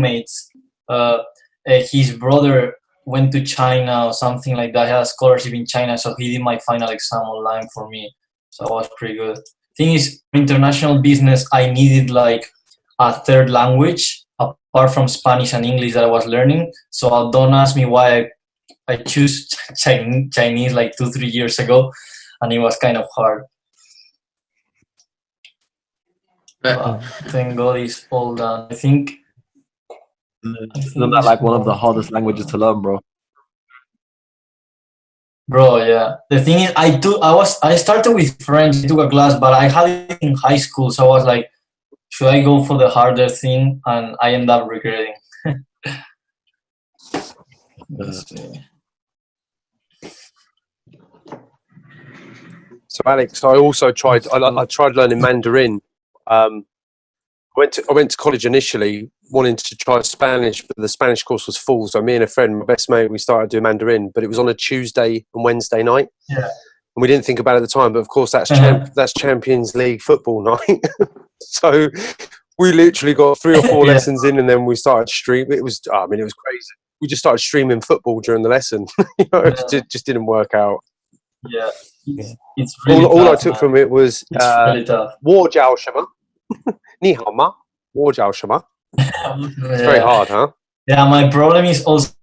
mates, his brother went to China or something like that. He had a scholarship in China, so he did my final exam online for me. So it was pretty good. Thing is, international business, I needed like a third language apart from Spanish and English that I was learning. So don't ask me why I choose Chinese like 2-3 years ago, and it was kind of hard. But thank God it's all done. I think Isn't that like one of the hardest languages to learn, bro? Bro, yeah. The thing is, I started with French. I took a class, but I had it in high school, so I was like, should I go for the harder thing? And I end up regretting. Let's see. So Alex, I also tried. I tried learning Mandarin. I went to college initially, wanting to try Spanish, but the Spanish course was full. So me and a friend, my best mate, we started doing Mandarin, but it was on a Tuesday and Wednesday night. Yeah. And we didn't think about it at the time, but of course that's that's Champions League football night. So we literally got 3 or 4 lessons in, and then we started streaming. It was, I mean, it was crazy. We just started streaming football during the lesson. It just didn't work out. Yeah. It's really all tough, I took from it was really tough. 我叫什么? 你好吗? 我叫什么? It's very hard, huh? Yeah, my problem is also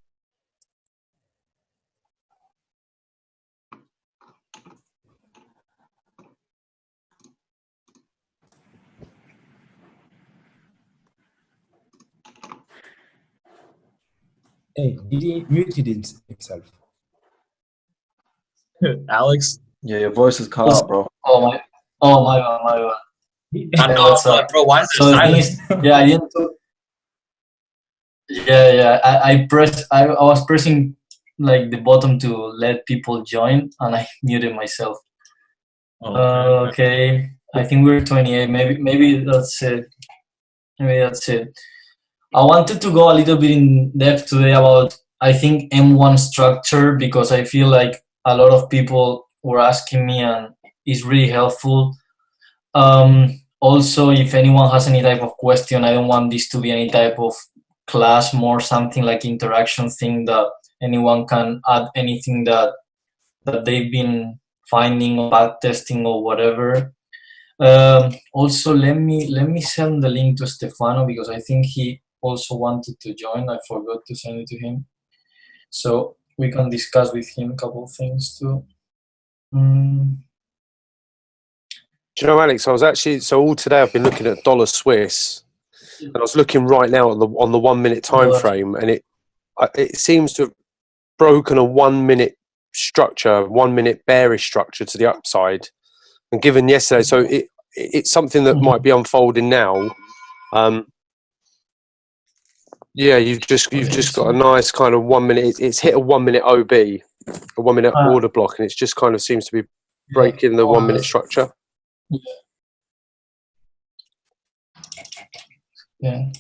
Hey, he muted himself. Alex? Yeah, your voice is cut out, bro. oh my god. I know, bro. Why is there silence? Yeah, I didn't do. Yeah. I pressed. I was pressing like the button to let people join, and I muted myself. Okay. I think we're 28. Maybe that's it. I wanted to go a little bit in depth today about, I think, M1 structure, because I feel like a lot of people were asking me, and it's really helpful. Also, if anyone has any type of question, I don't want this to be any type of class, more something like interaction thing that anyone can add anything that they've been finding or back testing or whatever. Also, let me send the link to Stefano, because I think he also wanted to join. I forgot to send it to him, so we can discuss with him a couple of things too. Do you know, Alex, I was actually, so all today I've been looking at dollar Swiss, and I was looking right now on the 1 minute time frame, and it seems to have broken a 1 minute structure, 1 minute bearish structure to the upside. And given yesterday, so it's something that might be unfolding now. Yeah, you've just got a nice kind of 1 minute. It's hit a 1 minute OB, a 1 minute order block, and it just kind of seems to be breaking the 1 minute structure. Yeah.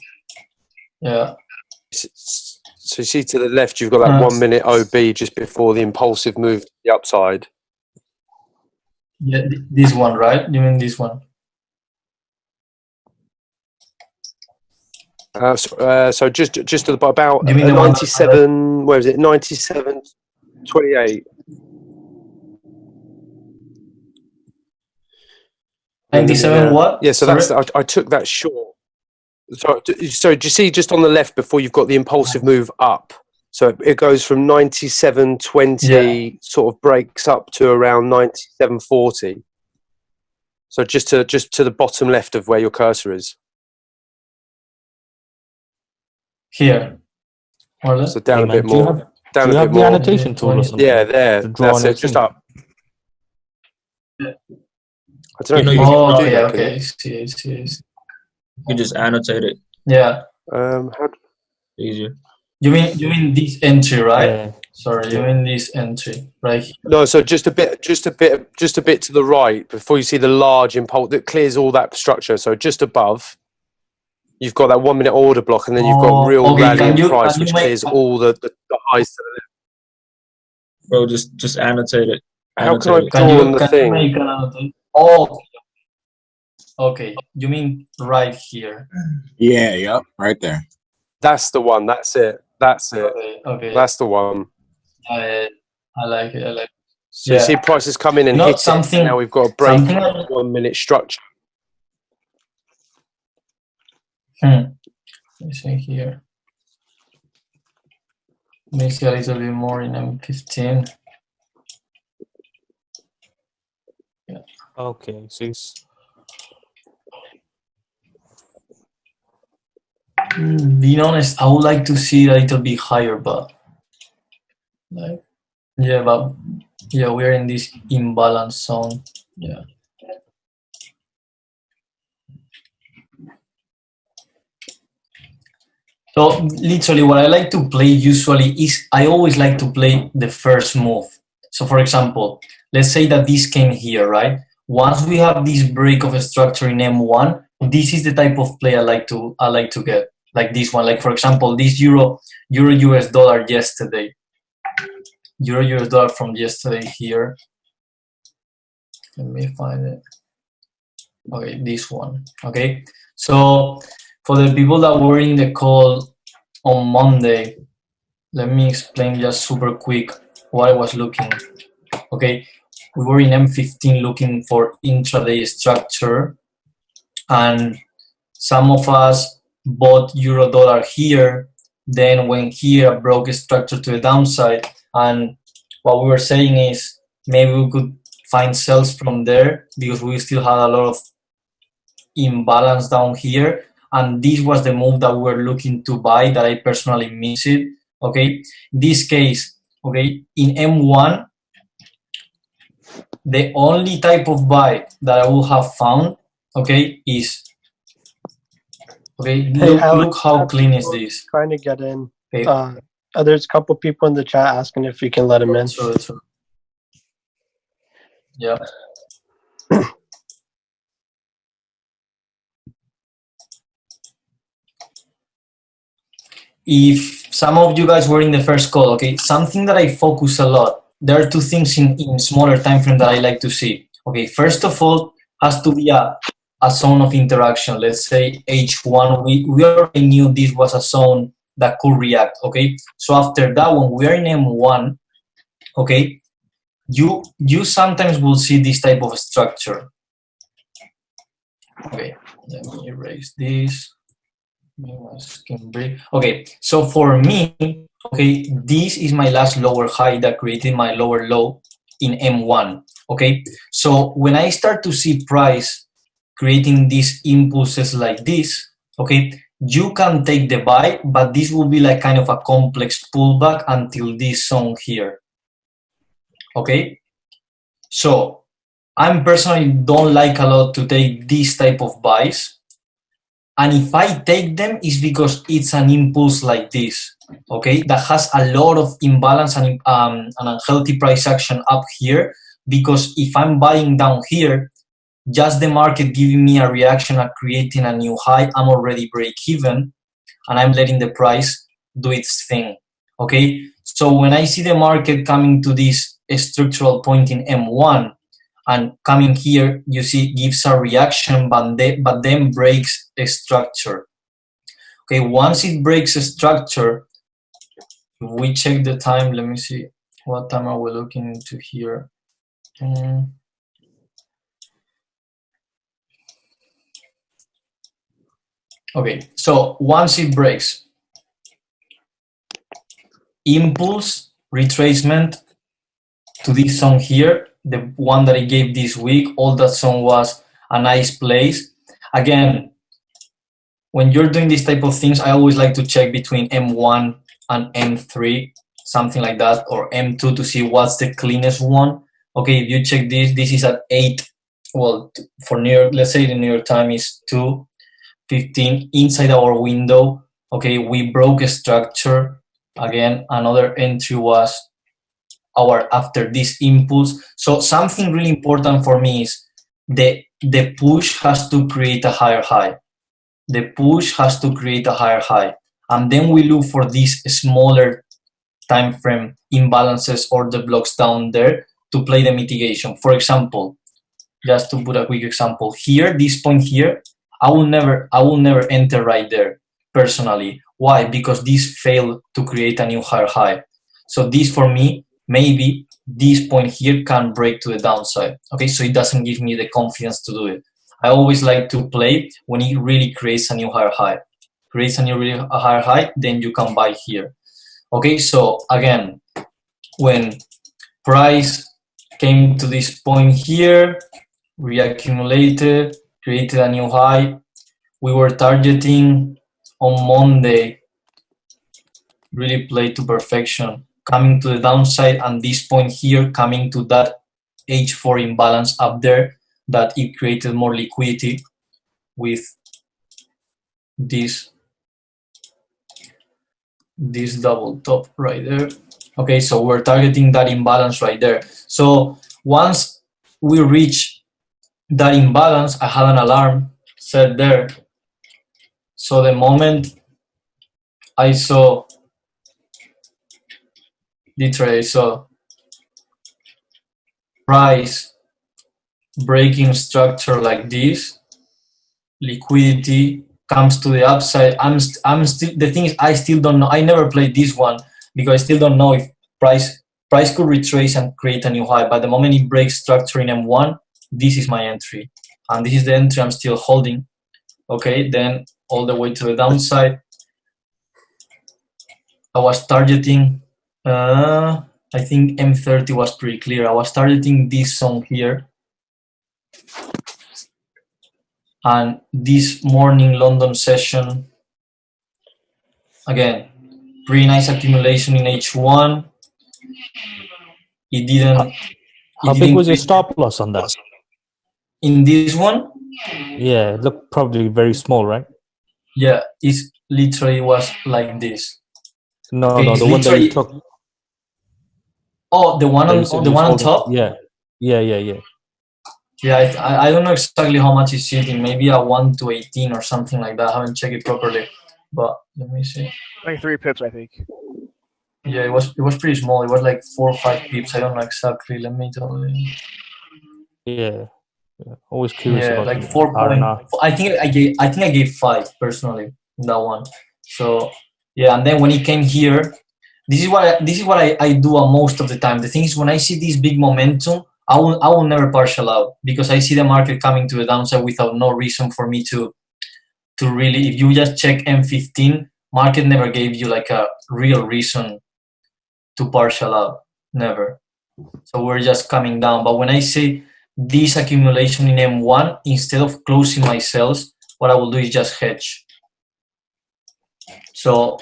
So you see to the left, you've got that 1 minute OB just before the impulsive move to the upside. Yeah, this one, right? You mean this one? So just about 97. Where is it? 97.28. 97 what? Yeah, so that's I took that short. So do you see just on the left before you've got the impulsive move up? So it goes from 97.20, sort of breaks up to around 97.40. So just to the bottom left of where your cursor is. Here. So down a bit more. Do you have the annotation tool or something? Yeah, there. That's it. Just up. I don't know. Oh, okay. See. You can just annotate it. Yeah. Easier. You mean this entry, right? Yeah. Sorry, you mean this entry right here? No, so just a bit to the right before you see the large impulse that clears all that structure. So just above, you've got that 1 minute order block, and then you've got real rally in price, which clears all the highs to the left. Bro, just annotate it. How can I draw on the thing? Oh, okay. You mean right here? Yeah, yep, right there. That's the one. That's it. That's it. Okay. That's the one. I like it. I like it. So you see prices come in and Not hit something, it, and now we've got a break something 1 minute structure. Let me see here. Let me see a little bit more in M15. Yeah. Okay, so Being honest, I would like to see it a little bit higher, but like, yeah, we're in this imbalance zone. Yeah. So literally what I like to play usually is I always like to play the first move. So for example, let's say that this came here, right? Once we have this break of a structure in M1, this is the type of play I like to get. Like this one, like for example, this euro US dollar yesterday. Euro US dollar from yesterday here. Let me find it. Okay, this one. Okay. So for the people that were in the call on Monday, let me explain just super quick what I was looking. Okay, we were in M15 looking for intraday structure, and some of us bought euro dollar here, then went here, broke a structure to the downside, and what we were saying is maybe we could find sells from there because we still had a lot of imbalance down here, and this was the move that we were looking to buy that I personally missed it. Okay, in this case, okay, in M1, the only type of buy that I will have found, okay, is okay. Hey, Look how clean is this. Trying to get in. Okay. There's a couple people in the chat asking if you can let them in. True. Yeah. If some of you guys were in the first call, okay, something that I focus a lot, there are two things in smaller time frame that I like to see. Okay, first of all, has to be a zone of interaction. Let's say H1, we already knew this was a zone that could react, okay? So after that one, we are in M1, okay? You sometimes will see this type of structure. Okay, let me erase this. Okay, so for me, okay, this is my last lower high that created my lower low in M1. Okay, so when I start to see price creating these impulses like this, okay, you can take the buy, but this will be like kind of a complex pullback until this zone here. Okay, so I personally don't like a lot to take this type of buys. And if I take them, it's because it's an impulse like this, okay, that has a lot of imbalance and an unhealthy price action up here. Because if I'm buying down here, just the market giving me a reaction at creating a new high, I'm already break even, and I'm letting the price do its thing, okay? So when I see the market coming to this structural point in M1, and coming here, you see, gives a reaction, but then breaks a structure. Okay, once it breaks a structure, if we check the time, let me see, what time are we looking into here? Okay, so once it breaks, impulse, retracement to this zone here, the one that I gave this week, all that zone was a nice place. Again, when you're doing this type of things, I always like to check between M1 and M3, something like that, or M2 to see what's the cleanest one. Okay, if you check this is at 8, well, for New York, let's say the New York time is 2:15 inside our window. Okay, we broke a structure. Again, another entry was after this impulse. So something really important for me is the push has to create a higher high. The push has to create a higher high. And then we look for these smaller time frame imbalances or the blocks down there to play the mitigation. For example, just to put a quick example, here, this point here, I will never enter right there personally. Why? Because this failed to create a new higher high. So this for me, maybe this point here can break to the downside. Okay, so it doesn't give me the confidence to do it. I always like to play when it really creates a new higher high. Creates a new really higher high, then you can buy here. Okay, so again, when price came to this point here, reaccumulated, created a new high, we were targeting on Monday, really played to perfection, coming to the downside, and this point here coming to that H4 imbalance up there, that it created more liquidity with this double top right there. Okay, so we're targeting that imbalance right there. So once we reach that imbalance, I had an alarm set there. So the moment I saw the trade, so price breaking structure like this, liquidity comes to the upside. I'm still, the thing is, I still don't know. I never played this one because I still don't know if price could retrace and create a new high. But the moment it breaks structure in M1, this is my entry, and this is the entry I'm still holding. Okay, then all the way to the downside, I was targeting. I think M30 was pretty clear. I was targeting this zone here. And this morning London session, again, pretty nice accumulation in H1. It didn't. How big was your stop loss on that? In this one? Yeah, it looked probably very small, right? Yeah, it literally was like this. No, Okay, no, the one that you took. Oh, the one on top? Yeah. Yeah, I don't know exactly how much it's sitting. Maybe a 1 to 18 or something like that. I haven't checked it properly, but let me see. Like 3 pips, I think. Yeah, it was pretty small. It was like 4 or 5 pips. I don't know exactly. Let me tell you. Yeah. Always curious. Yeah, about like 4 point. I think I gave 5 personally in that one. So yeah, and then when it came here, this is what I do most of the time. The thing is, when I see this big momentum, I will never partial out, because I see the market coming to the downside without no reason for me to really. If you just check M15, market never gave you like a real reason to partial out, never. So we're just coming down. But when I say this accumulation in M1, instead of closing my sales, what I will do is just hedge. So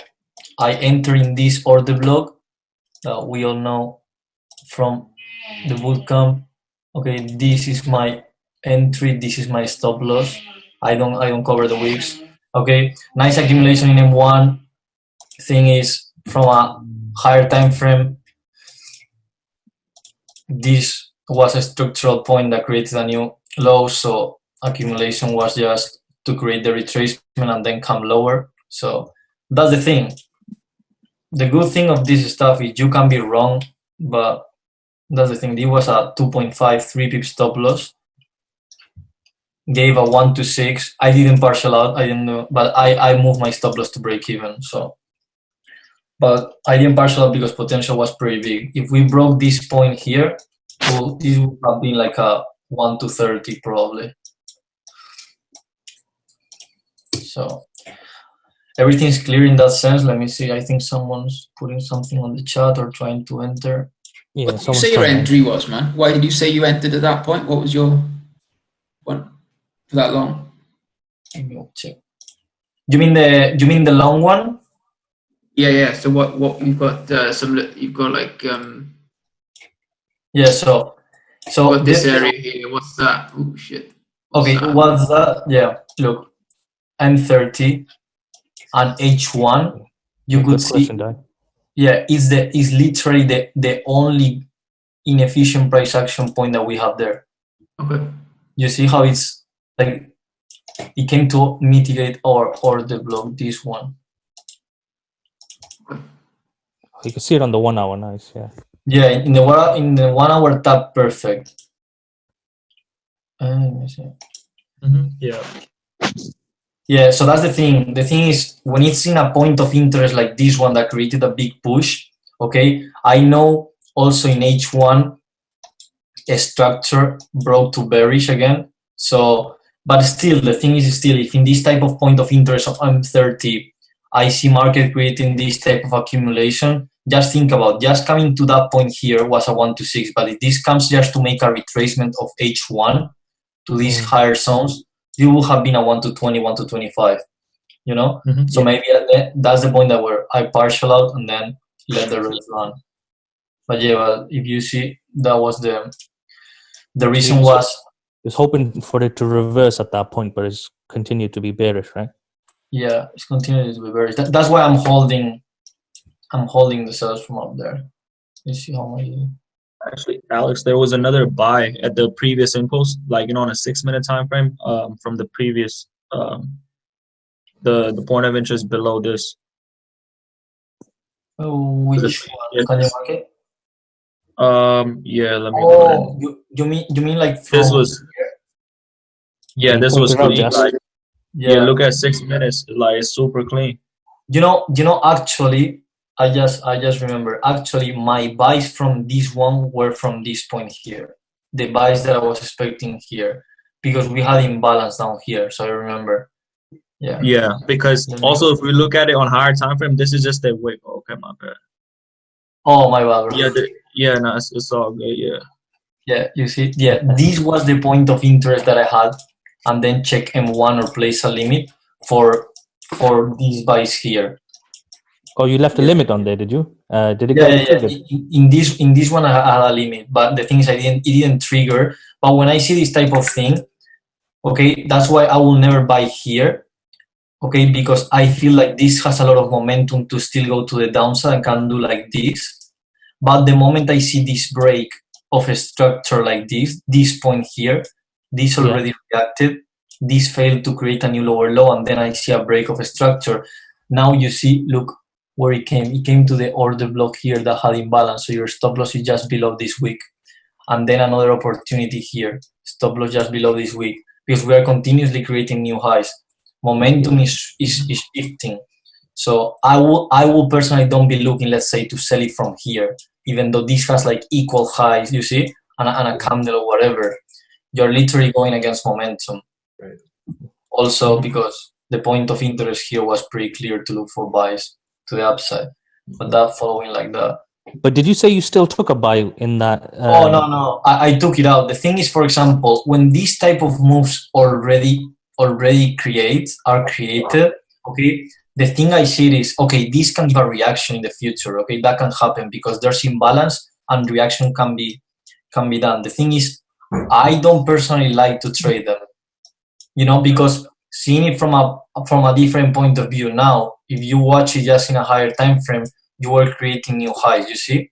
I enter in this order block that we all know from the bootcamp. Okay, this is my entry, this is my stop loss. I don't cover the wicks. Okay, nice accumulation in M1. Thing is, from a higher time frame, this was a structural point that created a new low, so accumulation was just to create the retracement and then come lower. So that's the thing. The good thing of this stuff is you can be wrong, but that's the thing. It was a 2.5, 3 pip stop loss. Gave a 1 to 6. I didn't partial out. I didn't know, but I moved my stop loss to break even. So, but I didn't partial out because potential was pretty big. If we broke this point here, well, this would have been like a 1 to 30 probably. So everything's clear in that sense. Let me see. I think someone's putting something on the chat or trying to enter. Yeah, what did you say your entry was, man? Why did you say you entered at that point? What was your one for that long? Let me check. You mean the long one? Yeah. So what you've got? You've got like yeah. So what this area here? What's that? Oh shit. What's that? Yeah. Look, M30 and H1. You could see. Yeah, is literally the only inefficient price action point that we have there. Okay. You see how it's like it came to mitigate or the block this one. Okay. You can see it on the 1 hour, nice, yeah. Yeah, in the 1 hour tap, perfect. Let me see. Yeah. Yeah, so that's the thing. The thing is, when it's in a point of interest like this one that created a big push, okay, I know also in H1 a structure broke to bearish again. So, but still, the thing is still, if in this type of point of interest of M30, I see market creating this type of accumulation, just think about just coming to that point here was a 1 to 6, but if this comes just to make a retracement of H1 to these higher zones, you will have been a 1 to 20, 1 to 25, you know? So maybe that's the point that where I partial out and then let the rest run. But yeah, well, if you see, that was the reason was... It's hoping for it to reverse at that point, but it's continued to be bearish, right? Yeah, it's continued to be bearish. That's why I'm holding the sales from up there. You see how much? Actually, Alex, there was another buy at the previous impulse, like on a 6-minute time frame, from the previous the point of interest below this. Oh, which one? Can you mark it? Yeah, let me. Oh, you mean like from this was? Yeah, this was clean. Like, yeah, look at 6 minutes. Like, it's super clean. You know. Actually, I just remember. Actually, my buys from this one were from this point here. The buys that I was expecting here, because we had imbalance down here. So I remember. Yeah. Yeah, because also if we look at it on higher time frame, this is just a wick. Okay, my bad. Oh, my bad, bro. Yeah, no, it's all good. Yeah. Yeah, you see, yeah, this was the point of interest that I had, and then check M1 or place a limit for these buys here. Oh, you left a limit on there, did you? Did it get triggered? In this one I had a limit, but the thing is it didn't trigger. But when I see this type of thing, okay, that's why I will never buy here, okay, because I feel like this has a lot of momentum to still go to the downside and can do like this. But the moment I see this break of a structure like this point here, this already reacted, this failed to create a new lower low, and then I see a break of a structure. Now you see, look where it came. It came to the order block here that had imbalance, so your stop loss is just below this wick. And then another opportunity here, stop loss just below this wick, because we are continuously creating new highs. Momentum is shifting. So I will personally don't be looking, let's say, to sell it from here, even though this has like equal highs, you see, and a candle or whatever. You're literally going against momentum. Right. Also, because the point of interest here was pretty clear to look for buys to the upside, but that following like that. But did you say you still took a buy in that? Oh, no. I took it out. The thing is, for example, when these type of moves already are created, okay, the thing I see is, okay, this can give a reaction in the future, okay, that can happen because there's imbalance and reaction can be done. The thing is, I don't personally like to trade them, you know, because seeing it from a different point of view now, if you watch it just in a higher time frame, you are creating new highs, you see,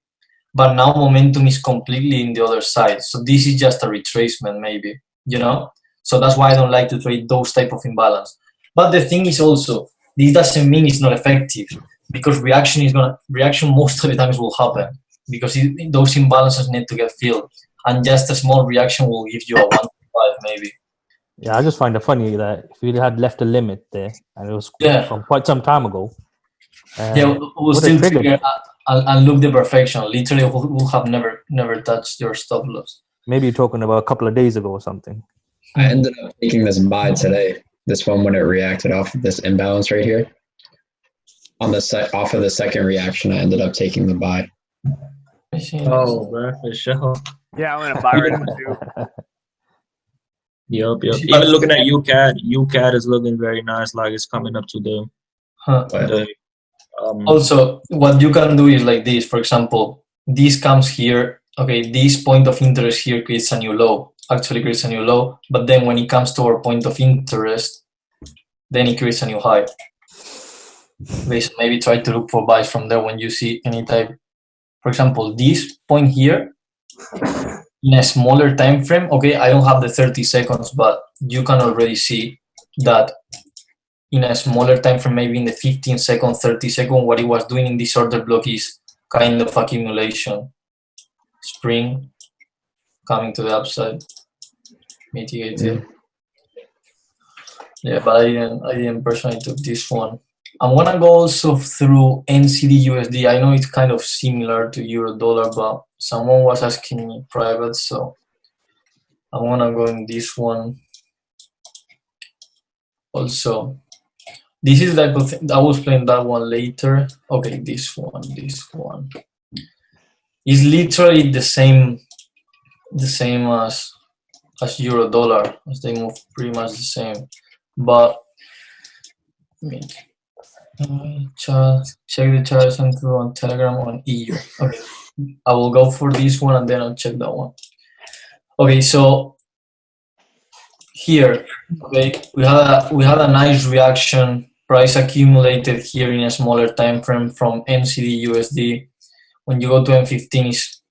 but now momentum is completely in the other side, so this is just a retracement maybe, you know, so that's why I don't like to trade those type of imbalance. But the thing is also, this doesn't mean it's not effective, because reaction most of the times will happen, because those imbalances need to get filled, and just a small reaction will give you a 1 to 5 maybe. Yeah, I just find it funny that if you had left a limit there, and it was from quite some time ago. We'll still trigger and look the perfection. Literally, we'll have never touched your stop loss. Maybe you're talking about a couple of days ago or something. I ended up taking this buy today. This one when it reacted off of this imbalance right here. On the off of the second reaction, I ended up taking the buy. Oh, man, for sure. Yeah, I'm gonna buy right now too. Yep. I've been looking at UCAD. UCAD is looking very nice, like it's coming up to the also, what you can do is like this. For example, this comes here. Okay, this point of interest here creates a new low. Actually creates a new low, but then when it comes to our point of interest, then it creates a new high. Okay, so maybe try to look for buys from there when you see any type. For example, this point here, in a smaller time frame, okay, I don't have the 30 seconds, but you can already see that in a smaller time frame, maybe in the 15 second, 30 second, what it was doing in this order block is kind of accumulation. Spring coming to the upside, mitigated. Yeah, but I didn't personally took this one. I'm gonna go also through NCD USD. I know it's kind of similar to euro dollar, but someone was asking me private, so I'm gonna go in this one. Also, this is the type of thing I will explain that one later. Okay, this one is literally the same as euro dollar, as they move pretty much the same. But check the chart sent through on Telegram on EU. Okay, I will go for this one and then I'll check that one. Okay, so here, okay, we had a nice reaction. Price accumulated here in a smaller time frame from NCD USD. When you go to M15, it's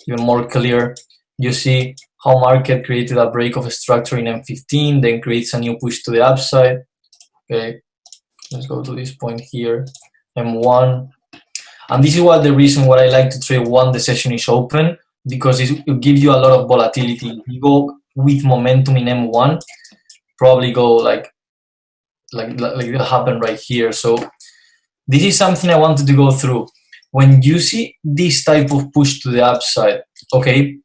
even more clear. You see how market created a break of a structure in M15, then creates a new push to the upside. Okay, let's go to this point here, M1. And this is what the reason why I like to trade when the session is open, because it gives you a lot of volatility. You go with momentum in M1, probably go like that happened right here. So this is something I wanted to go through. When you see this type of push to the upside, okay,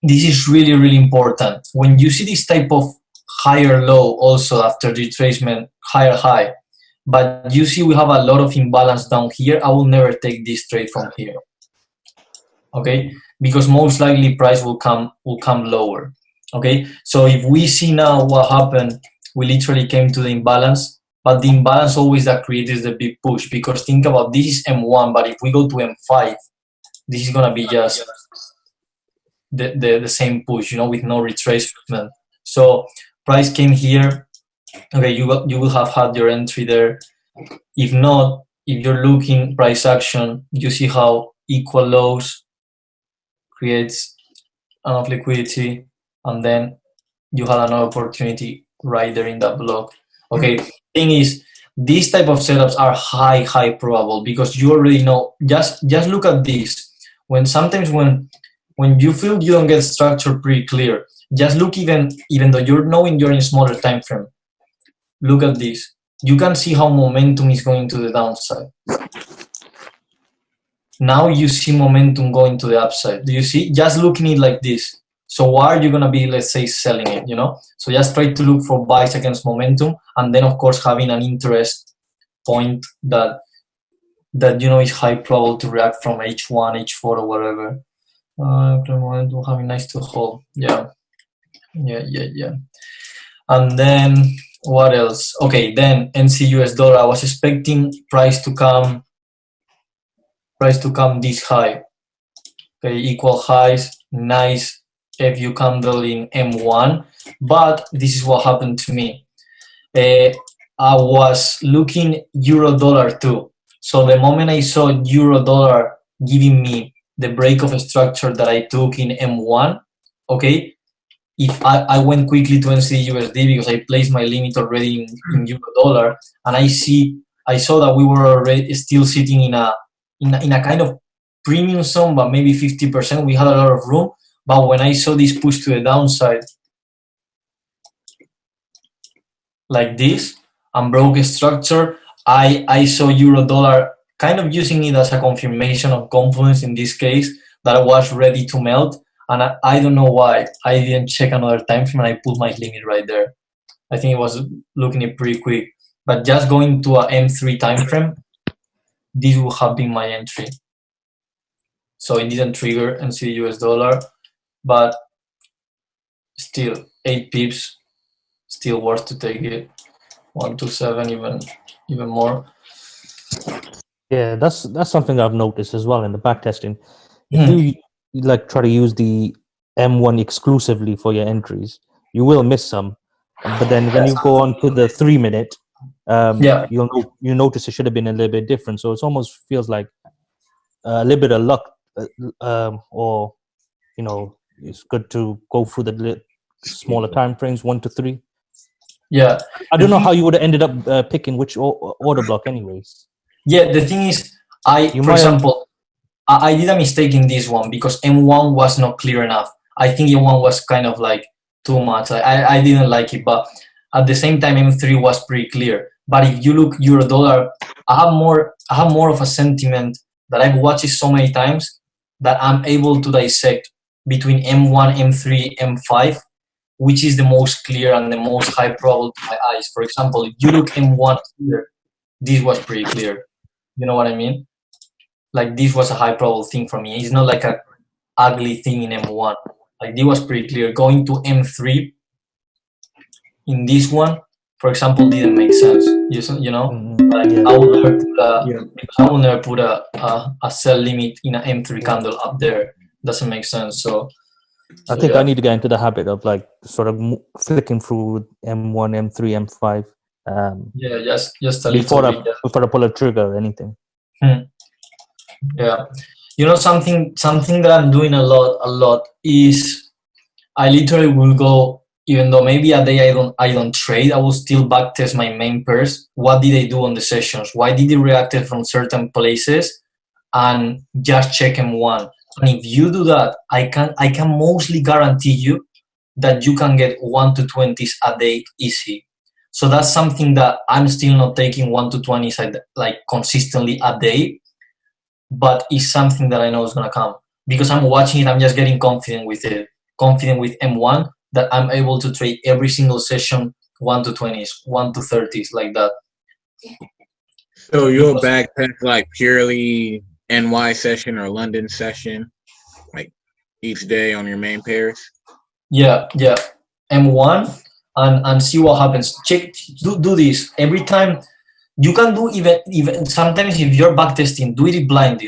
this is really, really important. When you see this type of higher low also after the retracement, higher high, but you see we have a lot of imbalance down here, I will never take this trade from here, okay, because most likely price will come lower. Okay, so if we see now what happened, we literally came to the imbalance, but the imbalance always that creates the big push, because think about this is M1, but if we go to M5, this is gonna be just the same push, you know, with no retracement. So price came here. Okay, you will have had your entry there. If not, if you're looking price action, you see how equal lows creates enough liquidity, and then you had another opportunity right there in that block. Okay, thing is, these type of setups are high probable, because you already know. Just look at this. When you feel you don't get structure pretty clear, just look, even though you're knowing you're in a smaller time frame, look at this. You can see how momentum is going to the downside. Now you see momentum going to the upside. Do you see? Just looking at it like this. So why are you going to be, let's say, selling it, you know? So just try to look for buys against momentum, and then, of course, having an interest point that you know is high probable to react from H1, H4, or whatever. Momentum having nice to hold. Yeah. And then what else? Okay, then NC US dollar. I was expecting price to come this high. Okay, equal highs, nice FU candle in M1, but this is what happened to me. I was looking euro dollar too. So the moment I saw euro dollar giving me the break of a structure that I took in M1, okay, if I went quickly to NC USD because I placed my limit already in euro dollar, and I saw that we were already still sitting in a kind of premium zone, but maybe 50%. We had a lot of room. But when I saw this push to the downside like this and broke a structure, I saw euro dollar kind of using it as a confirmation of confidence in this case that I was ready to melt. And I don't know why I didn't check another time frame, and I put my limit right there. I think it was looking it pretty quick. But just going to a M3 time frame, this would have been my entry. So it didn't trigger NC US dollar, but still 8 pips, still worth to take it. 127, even more. Yeah, that's something I've noticed as well in the backtesting. If you like try to use the M1 exclusively for your entries, you will miss some. But then when you go on to the 3 minute, you notice it should have been a little bit different. So it almost feels like a little bit of luck, or you know, it's good to go through the smaller time frames, 1 to 3. Yeah, I don't know how you would have ended up picking which order block, anyways. Yeah, the thing is, for example, I did a mistake in this one because M1 was not clear enough. I think M1 was kind of like too much. I didn't like it, but At the same time, M3 was pretty clear. But if you look euro dollar, I have more of a sentiment that I've watched it so many times that I'm able to dissect between M1, M3, M5, which is the most clear and the most high probable to my eyes. For example, if you look M1 here, this was pretty clear. You know what I mean? Like this was a high probable thing for me. It's not like a ugly thing in M1. Like this was pretty clear. Going to M3 in this one, for example, didn't make sense. You know, like I will never put a sell limit in an M3 candle up there. Doesn't make sense. So I think I need to get into the habit of like sort of flicking through M1, M3, M5. Just a before little bit. Before I pull a trigger or anything. Yeah, you know, something that I'm doing a lot is I literally will go, even though maybe a day I don't trade, I will still backtest my main pairs. What did they do on the sessions? Why did they react from certain places? And just check M1. And if you do that, I can mostly guarantee you that you can get 1 to 20s a day easy. So that's something that I'm still not taking 1 to 20s like consistently a day, but it's something that I know is gonna come because I'm watching it. I'm just getting confident with it, confident with M1 that I'm able to trade every single session 1 to 20s, 1 to 30s, like that. So you'll backtest like purely NY session or London session, like each day on your main pairs? Yeah. M1 and see what happens. Check, do this every time. You can do even sometimes if you're backtesting, do it blind.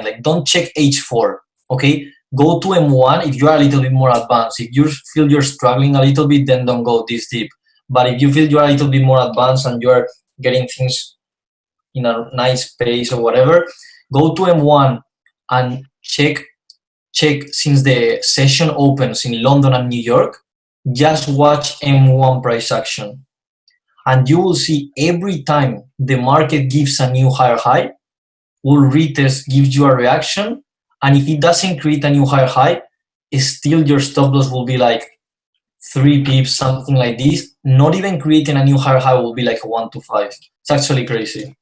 Like don't check H4. Okay, go to M1 if you are a little bit more advanced. If you feel you're struggling a little bit, then don't go this deep. But if you feel you're a little bit more advanced and you're getting things in a nice pace or whatever, go to M1 and check since the session opens in London and New York. Just watch M1 price action. And you will see every time the market gives a new higher high, will retest, gives you a reaction. And if it doesn't create a new higher high, still your stop loss will be like 3 pips, something like this. Not even creating a new higher high will be like 1 to 5. It's actually crazy.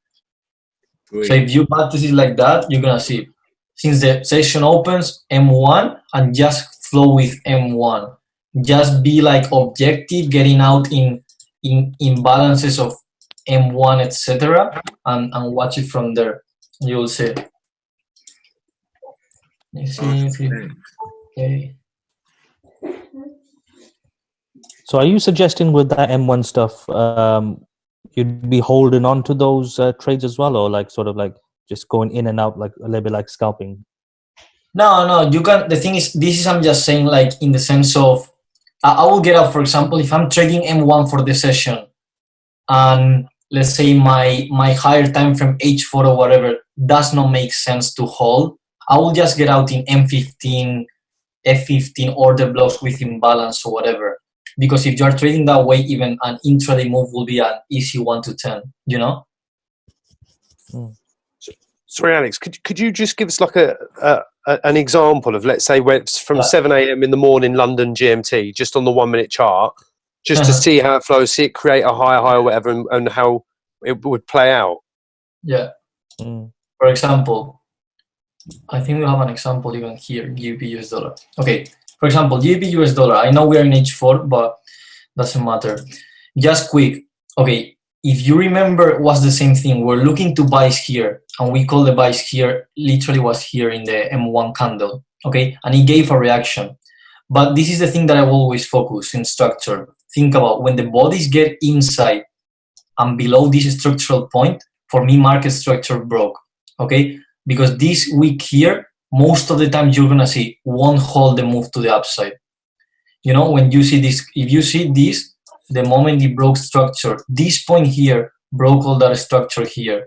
So if you practice it like that, you're going to see. Since the session opens, M1, and just flow with M1. Just be like objective, getting out in imbalances of M1, etc., and watch it from there. You will see. Okay. So are you suggesting with that M1 stuff, you'd be holding on to those trades as well, or like sort of like just going in and out, like a little bit like scalping? No, you can. The thing is, this is I'm just saying like in the sense of I will get out, for example, if I'm trading M1 for the session and let's say my higher time frame H4 or whatever does not make sense to hold, I will just get out in M15, F15 order blocks with imbalance or whatever. Because if you are trading that way, even an intraday move will be an easy 1 to 10, you know? Sorry, Alex, could you just give us like an example of, let's say, where it's from 7 a.m. in the morning, London GMT, just on the 1 minute chart, just to see how it flows, see it create a higher high or whatever, and how it would play out? Yeah. For example, I think we have an example even here, GBP US dollar. Okay, for example, GBP US dollar. I know we are in H4, but doesn't matter. Just quick. Okay, if you remember, it was the same thing. We're looking to buys here, and we call the buys here, literally was here in the M1 candle, okay? And it gave a reaction. But this is the thing that I always focus in structure. Think about when the bodies get inside and below this structural point, for me, market structure broke, okay? Because this week here, most of the time you're gonna see won't hold the move to the upside. You know, when you see this, if you see this, the moment it broke structure, this point here broke all that structure here.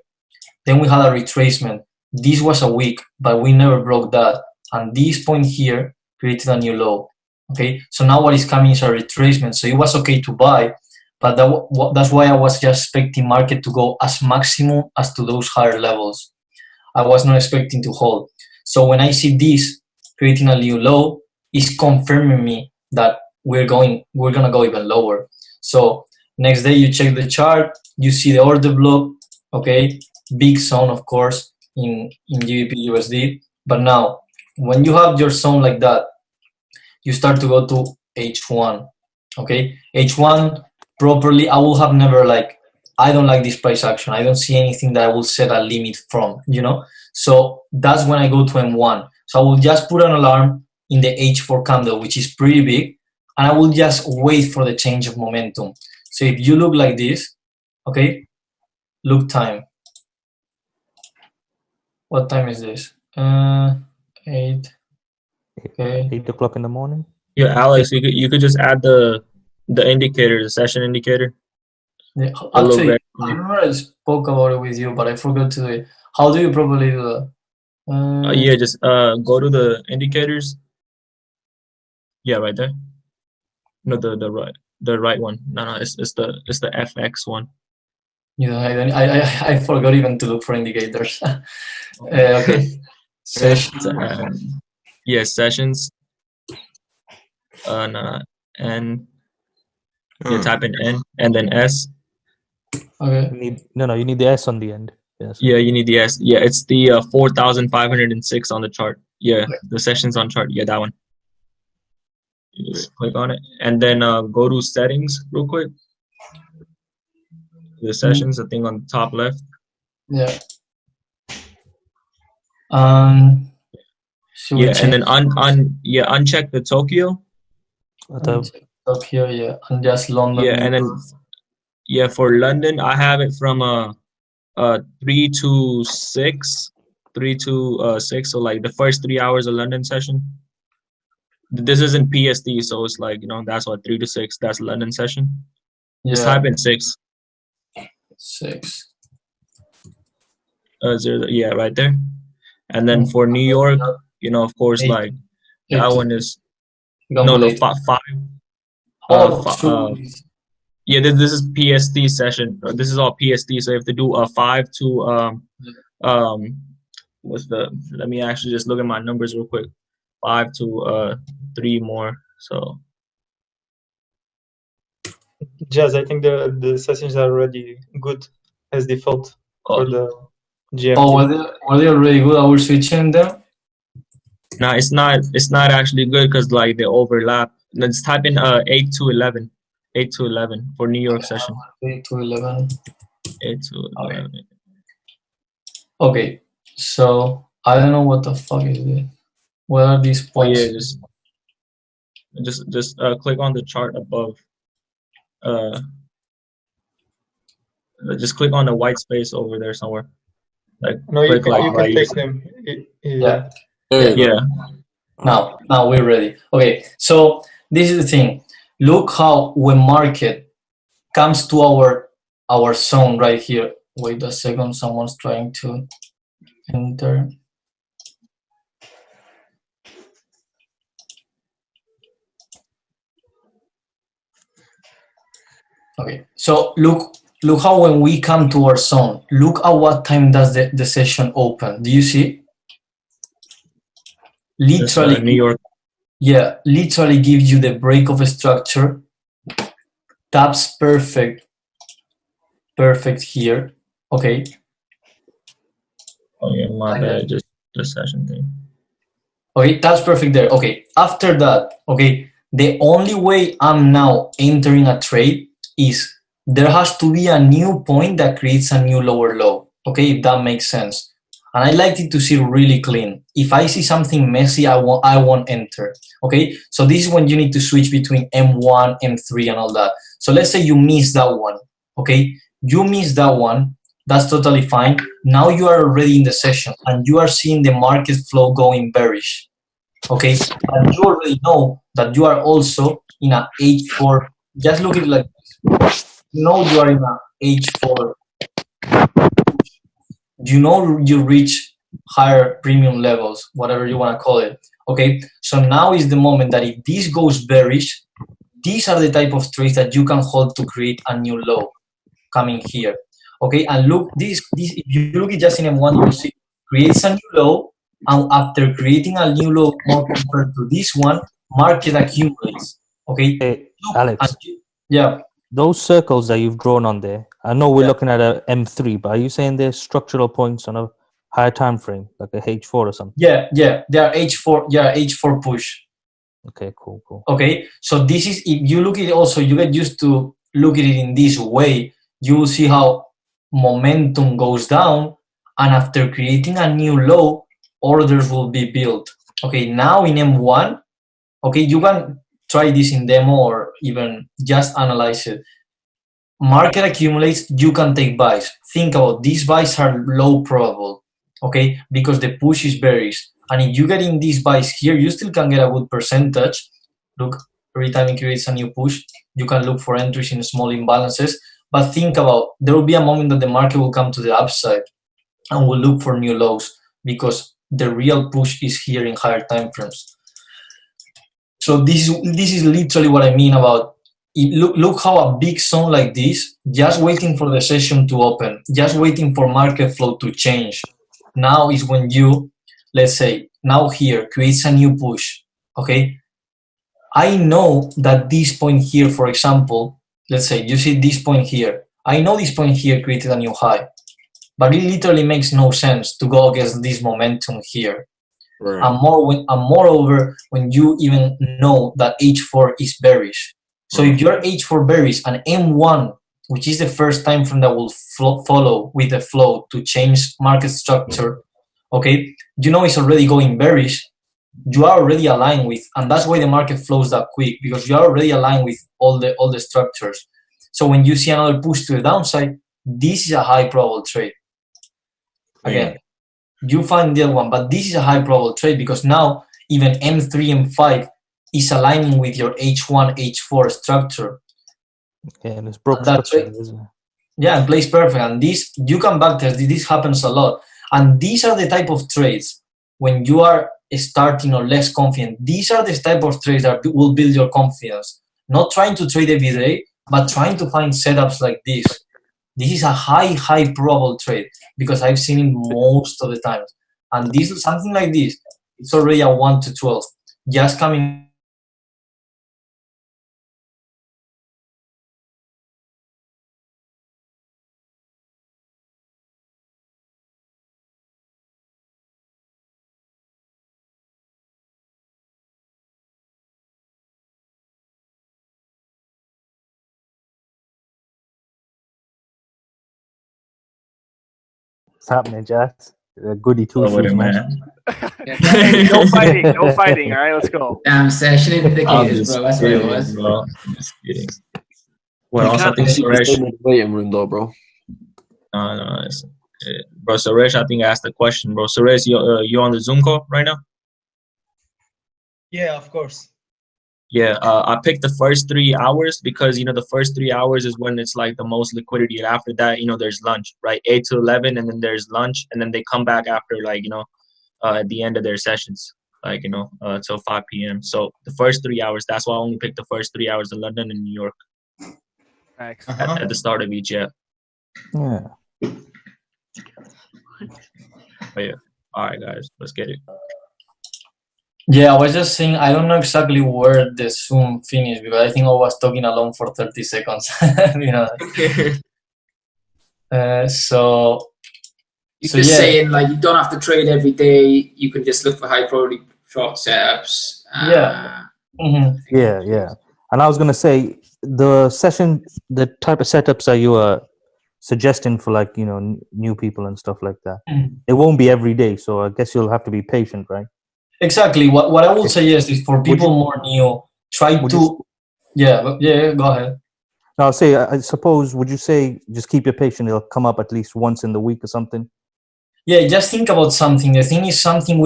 Then we had a retracement. This was a week, but we never broke that. And this point here created a new low. Okay, so now what is coming is a retracement. So it was okay to buy, but that's why I was just expecting market to go as maximum as to those higher levels. I was not expecting to hold. So when I see this creating a new low, it's confirming me that we're gonna go even lower. So next day you check the chart, you see the order block, okay, big zone of course in GBP USD. But now when you have your zone like that, you start to go to H1, okay. H1 properly, I will have never I don't like this price action. I don't see anything that I will set a limit from, So that's when I go to M1. So I will just put an alarm in the H4 candle, which is pretty big, and I will just wait for the change of momentum. So if you look like this, okay, look time. What time is this? 8. Okay. 8 o'clock in the morning. Yeah, Alex, you could just add the indicator, the session indicator. Yeah, actually, I remember I spoke about it with you, but I forgot to do it. How do you probably do that? Yeah, just go to the indicators. Yeah, right there. No, the right one. No, it's the FX one. Yeah, I forgot even to look for indicators. Okay. Sessions. Yeah, sessions. N. You type in N and then S. Okay. You need the S on the end. Yes. Yeah, you need the S. Yeah, it's the 4,506 on the chart. Yeah, the sessions on chart. Yeah, that one. You just click on it and then go to settings real quick. The sessions, the thing on the top left. Yeah. Yeah, and then uncheck the Tokyo. Tokyo, yeah, and just London. Yeah, and then for London, I have it from 3 to 6, 3 to 6. So like the first 3 hours of London session. This isn't PST, so it's that's what 3 to 6. That's London session. Yeah. Just type in 6. 6. 0, yeah, right there. And then for New York, of course, that one is no 5. Yeah, this is PST session. This is all PST. So you have to do a 5 to let me actually just look at my numbers real quick. 5 to 3 more. So Jazz, I think the sessions are already good as default for the GMT. Oh, were they already good? I will switch in them. No, it's not actually good because they overlap. Let's type in 8 to 11. 8 to 11 for New York session. 8 to 11. 8 to 11. Okay, so I don't know what the fuck is it. What are these points? Yeah, just click on the chart above. Just click on the white space over there somewhere. No, you can take them. Yeah. Yeah. Now we're ready. Okay, so this is the thing. Look how when market comes to our zone right here. Wait a second, someone's trying to enter. Okay, so look how when we come to our zone, look at what time does the session open. Do you see? Literally, New York. Yeah, literally gives you the break of a structure. Taps perfect here. Okay. Oh yeah, my bad. Just the session thing. Okay, that's perfect there. Okay, after that, okay, the only way I'm now entering a trade is there has to be a new point that creates a new lower low. Okay, if that makes sense. And I like it to see really clean. If I see something messy, I won't enter. Okay, so this is when you need to switch between M1, M3, and all that. So let's say you miss that one. Okay, you miss that one. That's totally fine. Now you are already in the session and you are seeing the market flow going bearish. Okay, and you already know that you are also in a H4. Just look at it like this. You know you are in a H4. You know you reach higher premium levels, whatever you want to call it. Okay, so now is the moment that if this goes bearish, these are the type of trades that you can hold to create a new low coming here. Okay, and look, this if you look at just in M1, you will see creates a new low, and after creating a new low more compared to this one, market accumulates. Okay, hey, Alex. Yeah. those circles that you've drawn on there, I know we're looking at a M3, but are you saying they're structural points on a higher time frame, like a H4 or something? Yeah, they are H4. Yeah, H4 push. Okay, cool. Okay, so this is, if you look at it also, you get used to look at it in this way, you will see how momentum goes down, and after creating a new low, orders will be built. Okay, now in M1, okay, you can try this in demo or even just analyze it. Market accumulates, you can take buys. Think about these buys are low probable, okay, because the push is bearish. And if you get in these buys here, you still can get a good percentage. Look, every time it creates a new push, you can look for entries in small imbalances. But think about, there will be a moment that the market will come to the upside and will look for new lows because the real push is here in higher time frames. So this is literally what I mean about, look how a big zone like this, just waiting for the session to open, just waiting for market flow to change. Now is when you, let's say, now here creates a new push, okay? I know that this point here, for example, let's say you see this point here. I know this point here created a new high, but it literally makes no sense to go against this momentum here. Right. And moreover, when you even know that H4 is bearish. So if you're H4 bearish and M1, which is the first time frame that will follow with the flow to change market structure, okay, you know it's already going bearish, you are already aligned with, and that's why the market flows that quick, because you are already aligned with all the structures. So when you see another push to the downside, this is a high probable trade. Again, you find the other one, but this is a high probable trade because now even M3, M5 is aligning with your H1, H4 structure. Yeah, and it's broke structure, isn't it? Yeah, and plays perfect. And this, you can backtest, this happens a lot. And these are the type of trades when you are starting or less confident. These are the type of trades that will build your confidence. Not trying to trade every day, but trying to find setups like this. This is a high probable trade because I've seen it most of the time. And this is something like this. It's already a 1 to 12. Just coming. What's happening, Jazz? Goody two shoes, man. No fighting, no fighting. All right, let's go. Damn session indicators, bro. That's what it was. Bro. I'm just kidding. Well, also, I think Suresh. Waiting room though, bro. No, bro. Suresh, I think asked the question, bro. Suresh, you on the Zoom call right now? Yeah, of course. Yeah, I picked the first 3 hours because, the first 3 hours is when it's like the most liquidity. And after that, there's lunch, right? 8 to 11, and then there's lunch, and then they come back after, like, at the end of their sessions, like, till 5 p.m. So the first 3 hours, that's why I only picked the first 3 hours in London and New York. Thanks. At the start of each, yeah. Yeah. But yeah. All right, guys, let's get it. Yeah, I was just saying, I don't know exactly where the Zoom finished because I think I was talking alone for 30 seconds. So you're just saying, like, you don't have to trade every day. You can just look for high probability short setups. Yeah. Mm-hmm. Yeah. And I was gonna say the type of setups that you are suggesting for, like, new people and stuff like that. It won't be every day, so I guess you'll have to be patient, right? Exactly. What I would suggest is for people more new, try to. Yeah, go ahead. No, I'll say, I suppose, would you say just keep your patient? It'll come up at least once in the week or something? Yeah, just think about something. The thing is something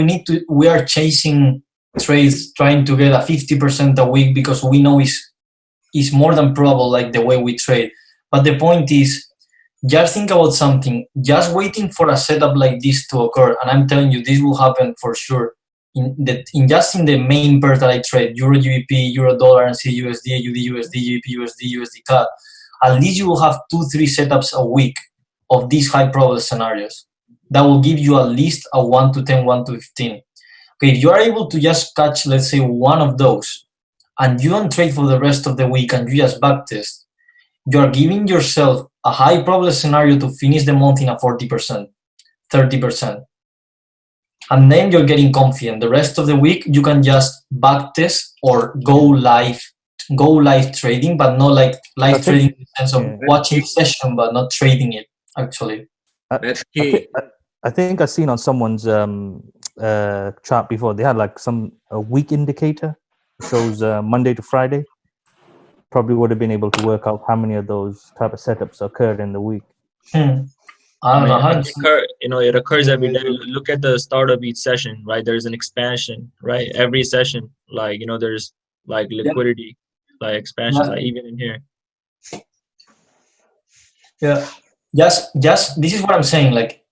we are chasing trades, trying to get a 50% a week because we know is more than probable, like the way we trade. But the point is, just think about something. Just waiting for a setup like this to occur, and I'm telling you, this will happen for sure. In the main pairs that I trade, Euro GBP, Euro Dollar, and CUSD, UD USD, GBP USD, USD CAD, at least you will have 2-3 setups a week of these high probable scenarios. That will give you at least a 1 to 10, 1 to 15. Okay, if you are able to just catch, let's say, one of those, and you don't trade for the rest of the week and you just backtest, you're giving yourself a high probable scenario to finish the month in a 40%, 30%. And then you're getting confident. The rest of the week, you can just backtest or go live trading, but not like live trading in the sense of watching the session, but not trading it, actually. That's key. I think I've seen on someone's chart before, they had like a week indicator, shows Monday to Friday. Probably would have been able to work out how many of those type of setups occurred in the week. I don't know. It occurs every day. Look at the start of each session, right? There's an expansion, right? Every session, like, there's like liquidity, like expansions, like even in here. Yeah, just this is what I'm saying. Like,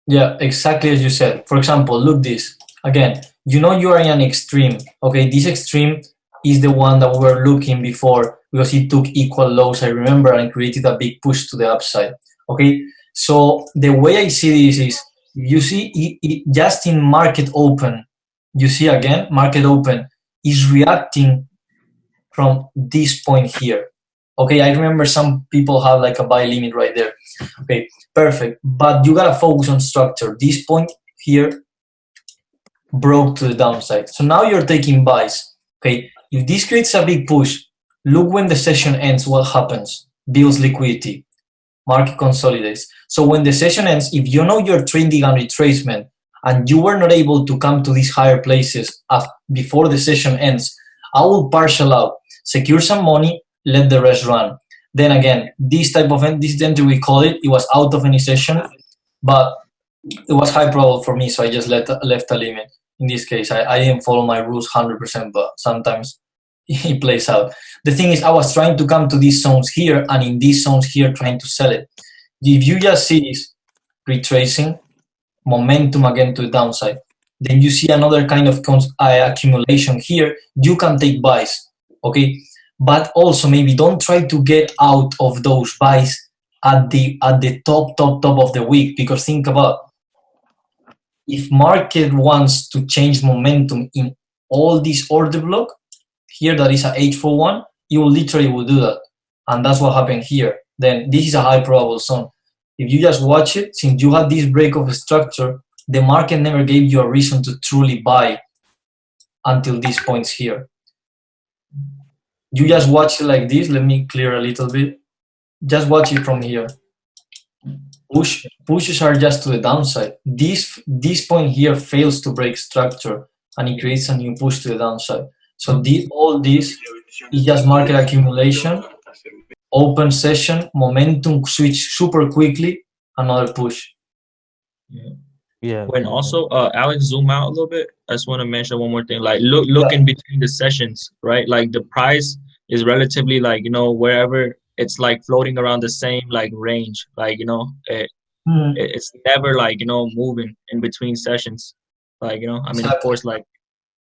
yeah, exactly as you said. For example, look this again. You are in an extreme. Okay, this extreme is the one that we were looking before because it took equal lows. I remember, and created a big push to the upside. Okay. So the way I see this is, you see it just in market open, you see again, market open is reacting from this point here. Okay, I remember some people have like a buy limit right there. Okay, perfect. But you gotta focus on structure. This point here broke to the downside. So now you're taking buys. Okay, if this creates a big push, look when the session ends, what happens? Builds liquidity. Market consolidates. So when the session ends, if you know you're trading on retracement and you were not able to come to these higher places before the session ends, I will partial out, secure some money, let the rest run. Then again, this entry we call it was out of any session, but it was high probable for me, so I just left a limit. In this case, I didn't follow my rules 100%, but sometimes it plays out. The thing is, I was trying to come to these zones here, and in these zones here, trying to sell it. If you just see this retracing, momentum again to the downside, then you see another kind of accumulation here, you can take buys, okay? But also maybe don't try to get out of those buys at the top of the week, because think about, if market wants to change momentum in all this order block, here that is a H41, you literally will do that. And that's what happened here. Then this is a high probable zone. If you just watch it, since you had this break of structure, the market never gave you a reason to truly buy until these points here. You just watch it like this. Let me clear a little bit. Just watch it from here. Pushes are just to the downside. This point here fails to break structure, and it creates a new push to the downside. So all this is just market accumulation, open session, momentum switch super quickly, another push. Yeah. When also, Alex, zoom out a little bit. I just want to mention one more thing. Like, look in between the sessions, right? Like, the price is relatively, like, wherever it's like floating around the same like range. Like, it's never like, moving in between sessions. Like, I mean, of course, like,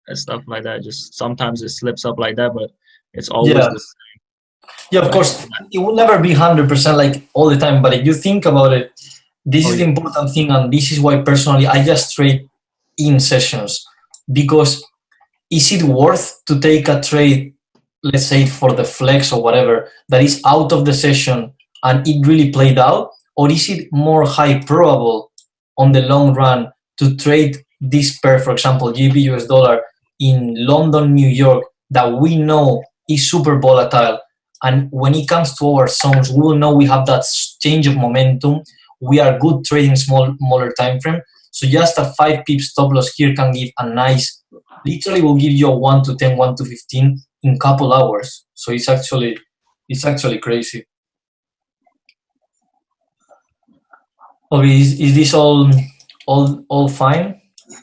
and stuff like that. Just sometimes it slips up like that, but it's always the same. Yeah, of course, it will never be 100% like all the time. But if you think about it, this is the important thing, and this is why personally I just trade in sessions, because is it worth to take a trade, let's say for the flex or whatever, that is out of the session and it really played out, or is it more high probable on the long run to trade this pair, for example, GB US dollar in London, New York, that we know is super volatile, and when it comes to our zones, we will know we have that change of momentum. We are good trading smaller time frame, so just a 5 pip stop loss here can give a nice, literally will give you a 1 to 10, 1 to 15 in couple hours. So it's actually crazy. Okay, is this all fine?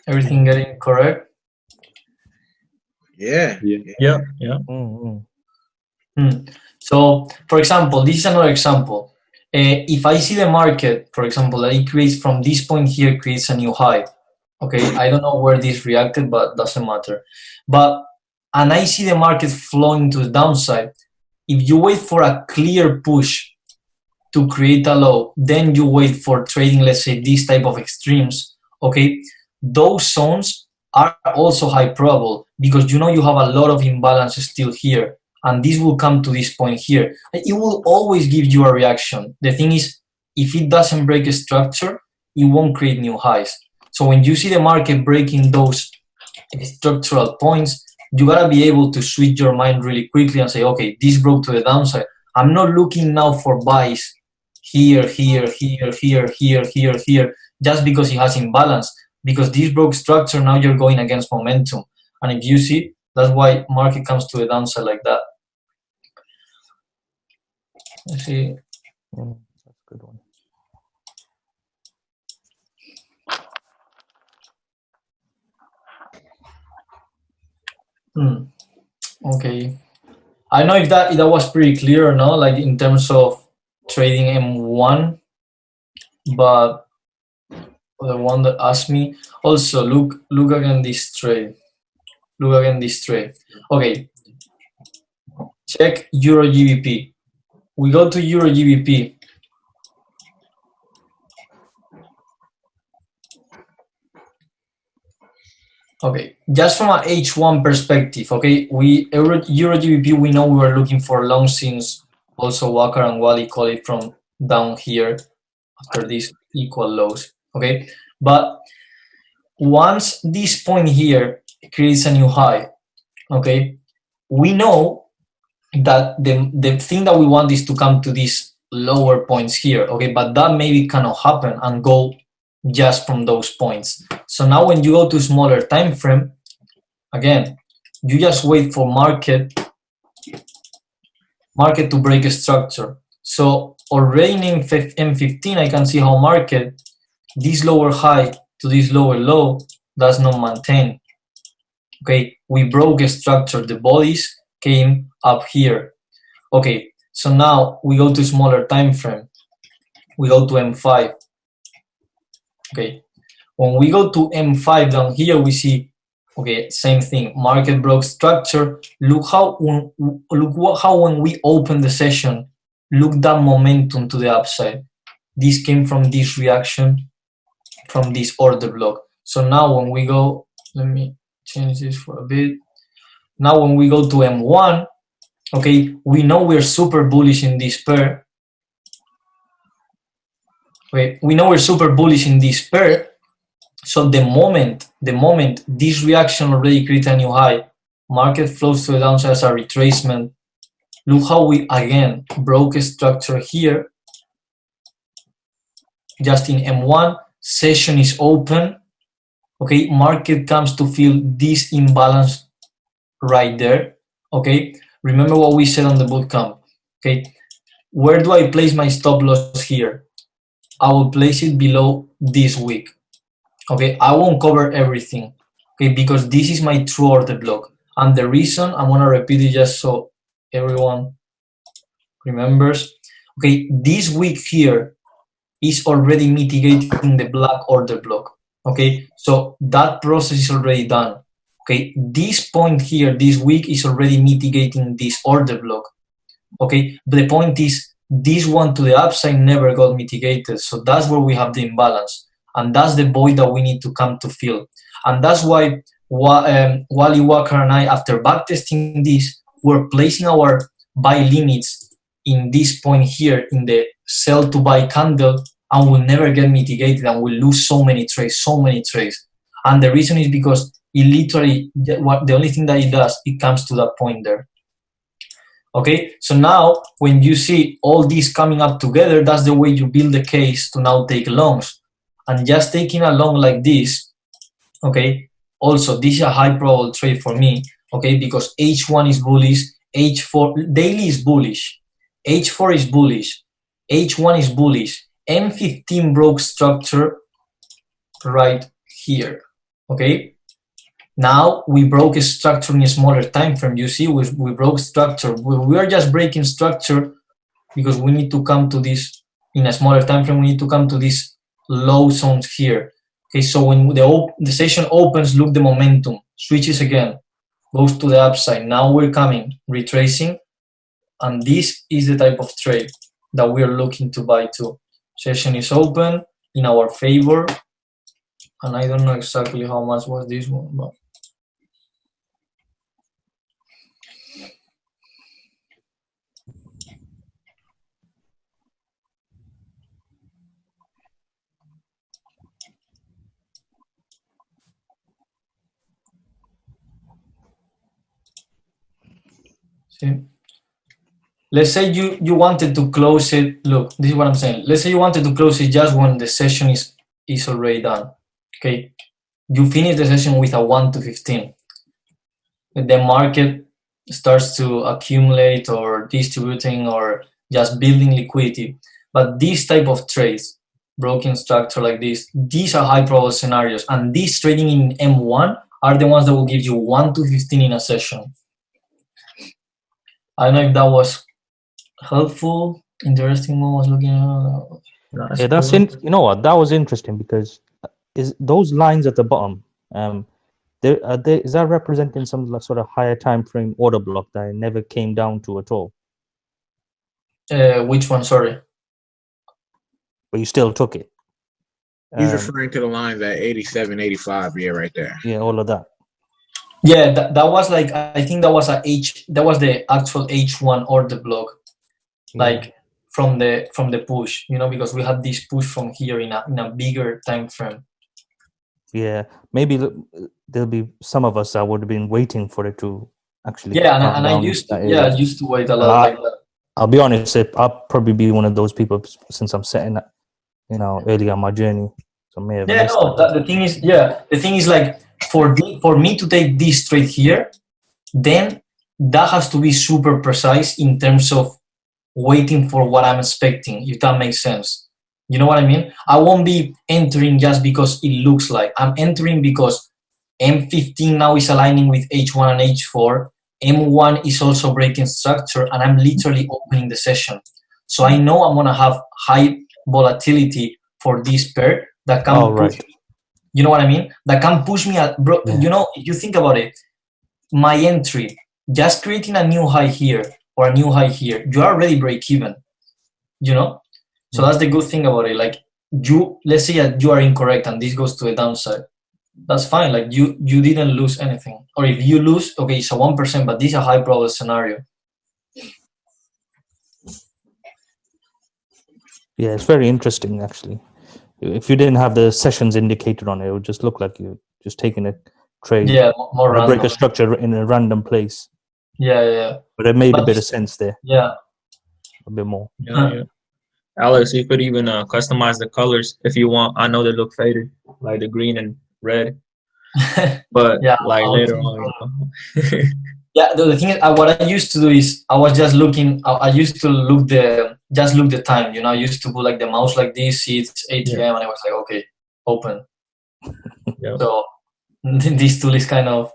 Everything getting correct? Yeah. So, for example, this is another example. If I see the market, for example, that it creates from this point here, creates a new high. Okay, I don't know where this reacted, but doesn't matter. And I see the market flowing to the downside. If you wait for a clear push to create a low, then you wait for trading, let's say, this type of extremes. Okay, those zones are also high probable, because you have a lot of imbalances still here, and this will come to this point here. It will always give you a reaction. The thing is, if it doesn't break a structure, it won't create new highs. So when you see the market breaking those structural points, you gotta be able to switch your mind really quickly and say, okay, this broke to the downside. I'm not looking now for buys here, here, here, here, here, here, here, just because it has imbalance. Because this broke structure, now you're going against momentum. And if you see, that's why market comes to the downside like that. Let's see. That's a good one. Okay. I don't know if that was pretty clear or not, like in terms of trading M1, but the one that asked me, also look again this trade. Look again this trade. Okay. Check Euro GBP. We go to Euro GBP. Okay, just from an H1 perspective, okay, Euro GBP, we know we were looking for long since also Walker and Wally call it from down here after these equal lows, okay? But once this point here creates a new high, okay, we know that the thing that we want is to come to these lower points here, okay, but that maybe cannot happen and go just from those points. So now when you go to smaller time frame, again, you just wait for market to break a structure. So already in M15, I can see how market, this lower high to this lower low does not maintain. Okay, we broke a structure, the bodies came up here. Okay, so now we go to smaller time frame. We go to M5. Okay, when we go to M5 down here, we see, okay, same thing, market broke structure. Look how when we open the session, look that momentum to the upside. This came from this reaction, from this order block. So now when we go, let me change this for a bit. Now when we go to M1, okay, we know we're super bullish in this pair. Okay, we know we're super bullish in this pair. So the moment this reaction already created a new high, market flows to the downside as a retracement. Look how we again broke a structure here. Just in M1, session is open. Okay, market comes to feel this imbalance right there. Okay, remember what we said on the bootcamp. Okay, where do I place my stop loss here? I will place it below this wick. Okay, I won't cover everything. Okay, because this is my true order block. And the reason, I'm gonna repeat it just so everyone remembers. Okay, this wick here is already mitigating the black order block. Okay, so that process is already done. Okay, this point here, this wick is already mitigating this order block. Okay, but the point is, this one to the upside never got mitigated. So that's where we have the imbalance. And that's the void that we need to come to fill. And that's why Wally Walker and I, after backtesting this, we're placing our buy limits in this point here in the sell to buy candle, and will never get mitigated, and we'll lose so many trades. And the reason is because it literally, the only thing that it does, it comes to that point there. Okay, so now when you see all these coming up together, that's the way you build the case to now take longs. And just taking a long like this, okay, also this is a high probable trade for me, okay, because H1 is bullish, H4 daily is bullish, H4 is bullish, H1 is bullish, M15 broke structure right here, okay. Now we broke a structure in a smaller time frame. You see, we broke structure. We are just breaking structure because we need to come to this in a smaller time frame. We need to come to these low zones here. Okay, so when the session opens, look the momentum switches again, goes to the upside. Now we're coming, retracing, and this is the type of trade that we are looking to buy to. Session is open in our favor, and I don't know exactly how much was this one, but See? Let's say you wanted to close it. Look, this is what I'm saying. Let's say you wanted to close it just when the session is already done. Okay, you finish the session with a 1 to 15. The market starts to accumulate or distributing or just building liquidity. But these type of trades, broken structure like this, these are high probable scenarios, and these trading in M1 are the ones that will give you 1 to 15 in a session. I don't know if that was helpful, interesting. What I was looking at. Yeah, that's you know what, that was interesting because is those lines at the bottom, is that representing some sort of higher time frame order block that I never came down to at all? Which one? Sorry. But you still took it. He's referring to the lines at 87, 85. Yeah, right there. Yeah, all of that. Yeah, that was like, I think that was the actual H1 order block, like from the push, you know, because we had this push from here in a bigger time frame. Yeah, maybe there'll be some of us that would have been waiting for it to actually. Yeah, and I used to wait a lot like that. I'll be honest, I'll probably be one of those people since I'm setting up, you know, early on my journey. So maybe the thing is like for me to take this trade here, then that has to be super precise in terms of waiting for what I'm expecting, if that makes sense. You know what I mean? I won't be entering just because it looks like. I'm entering because M15 now is aligning with H1 and H4. M1 is also breaking structure, and I'm literally opening the session. So I know I'm gonna have high volatility for this pair that can push me. You know what I mean? That can push me at, bro. Yeah. You know, if you think about it, my entry, just creating a new high here or a new high here, you are already break even. You know? So that's the good thing about it. Like let's say that you are incorrect and this goes to the downside. That's fine. Like you didn't lose anything. Or if you lose, okay, it's a 1%, but this is a high probable scenario. Yeah, it's very interesting actually. If you didn't have the sessions indicated on it, it would just look like you're just taking a trade. Yeah, more random. Break a structure in a random place. Yeah. But it made a bit of sense there. Yeah. A bit more. Yeah. Alex, you could even customize the colors if you want. I know they look faded, like the green and red. But like later on. Yeah, the thing is, what I used to do is I was just looking. I used to look the time. You know, I used to put like the mouse like this, see it's 8 p.m. and I was like, okay, open. Yeah. So this tool is kind of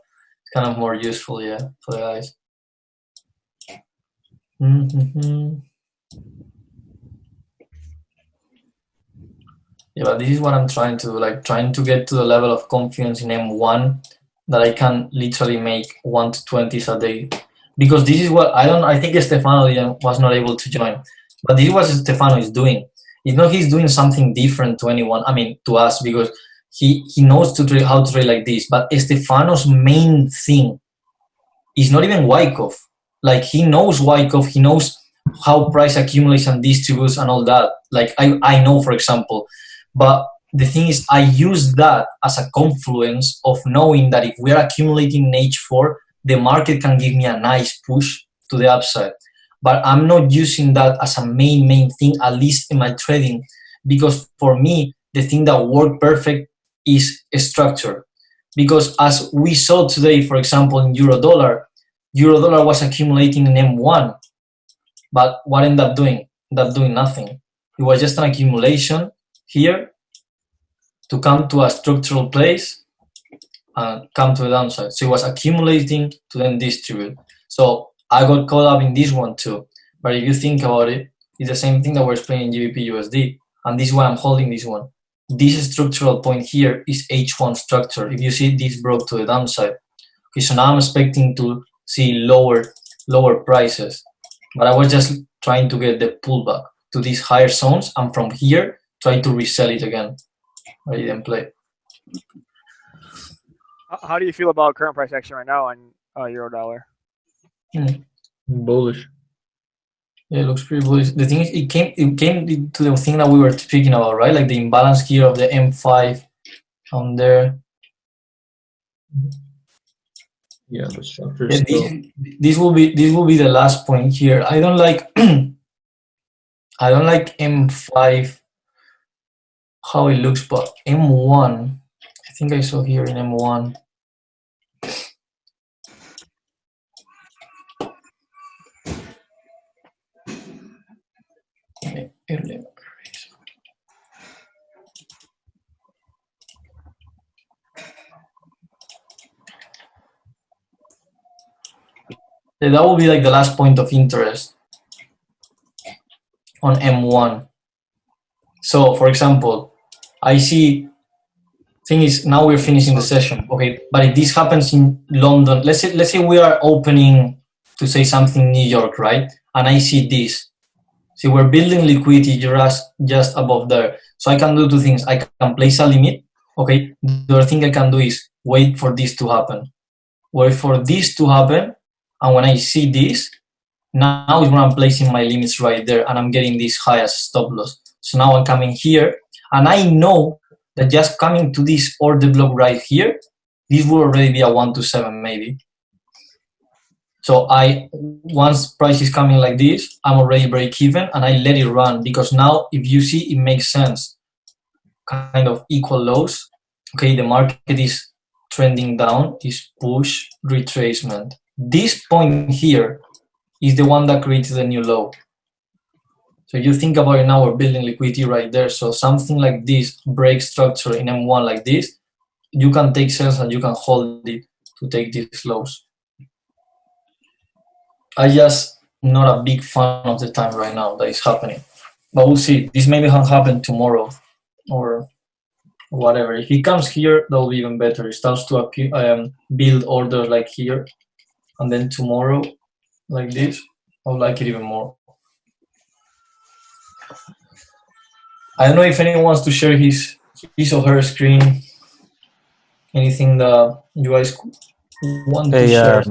more useful, for the guys. Mm-hmm. Yeah, but this is what I'm trying to do, like trying to get to the level of confidence in M1 that I can literally make 1 to 20s a day. Because this is what I think Stefano was not able to join. But this is what Stefano is doing. It's not he's doing something different to anyone, to us, because he knows how to trade like this. But Stefano's main thing is not even Wyckoff. Like he knows Wyckoff, he knows how price accumulates and distributes and all that. Like I know, for example. But the thing is, I use that as a confluence of knowing that if we are accumulating in H4, the market can give me a nice push to the upside. But I'm not using that as a main thing, at least in my trading, because for me, the thing that worked perfect is structure. Because as we saw today, for example, in Euro-Dollar was accumulating in M1. But what ended up doing? Ended up doing nothing. It was just an accumulation here to come to a structural place and come to the downside. So it was accumulating to then distribute. So I got caught up in this one too. But if you think about it, it's the same thing that we're explaining in GBP USD. And this is why I'm holding this one. This structural point here is H1 structure. If you see this broke to the downside. Okay, so now I'm expecting to see lower prices. But I was just trying to get the pullback to these higher zones, and from here try to resell it again. I didn't play. How do you feel about current price action right now on Euro-Dollar? Bullish. Yeah, it looks pretty bullish. The thing is, it came to the thing that we were speaking about, right? Like the imbalance here of the M5 on there. Yeah, the structure Yeah, still. this will be the last point here. I don't like I don't like M5 how it looks, but M1, I think I saw here in M1. Yeah, that will be like the last point of interest on M1. So, for example, I see. Thing is, now we're finishing the session, okay? But if this happens in London, let's say we are opening to say something New York, right? And I see this. See, we're building liquidity just above there. So I can do two things. I can place a limit, okay? The other thing I can do is wait for this to happen. Wait for this to happen, and when I see this, now is when I'm placing my limits right there, and I'm getting this high as stop loss. So now I'm coming here, and I know that just coming to this order block right here, this will already be a 127 maybe. So once price is coming like this, I'm already break even and I let it run, because now if you see, it makes sense. Kind of equal lows. Okay, the market is trending down, is push, retracement. This point here is the one that created a new low. So you think about it now, we're building liquidity right there. So something like this, break structure in M1 like this, you can take sales and you can hold it to take these lows. I just not a big fan of the time right now that is happening. But we'll see. This maybe can happen tomorrow or whatever. If it comes here, that will be even better. It starts to appear, build orders like here, and then tomorrow like this, I'll like it even more. I don't know if anyone wants to share his or her screen. Anything that you guys want to share?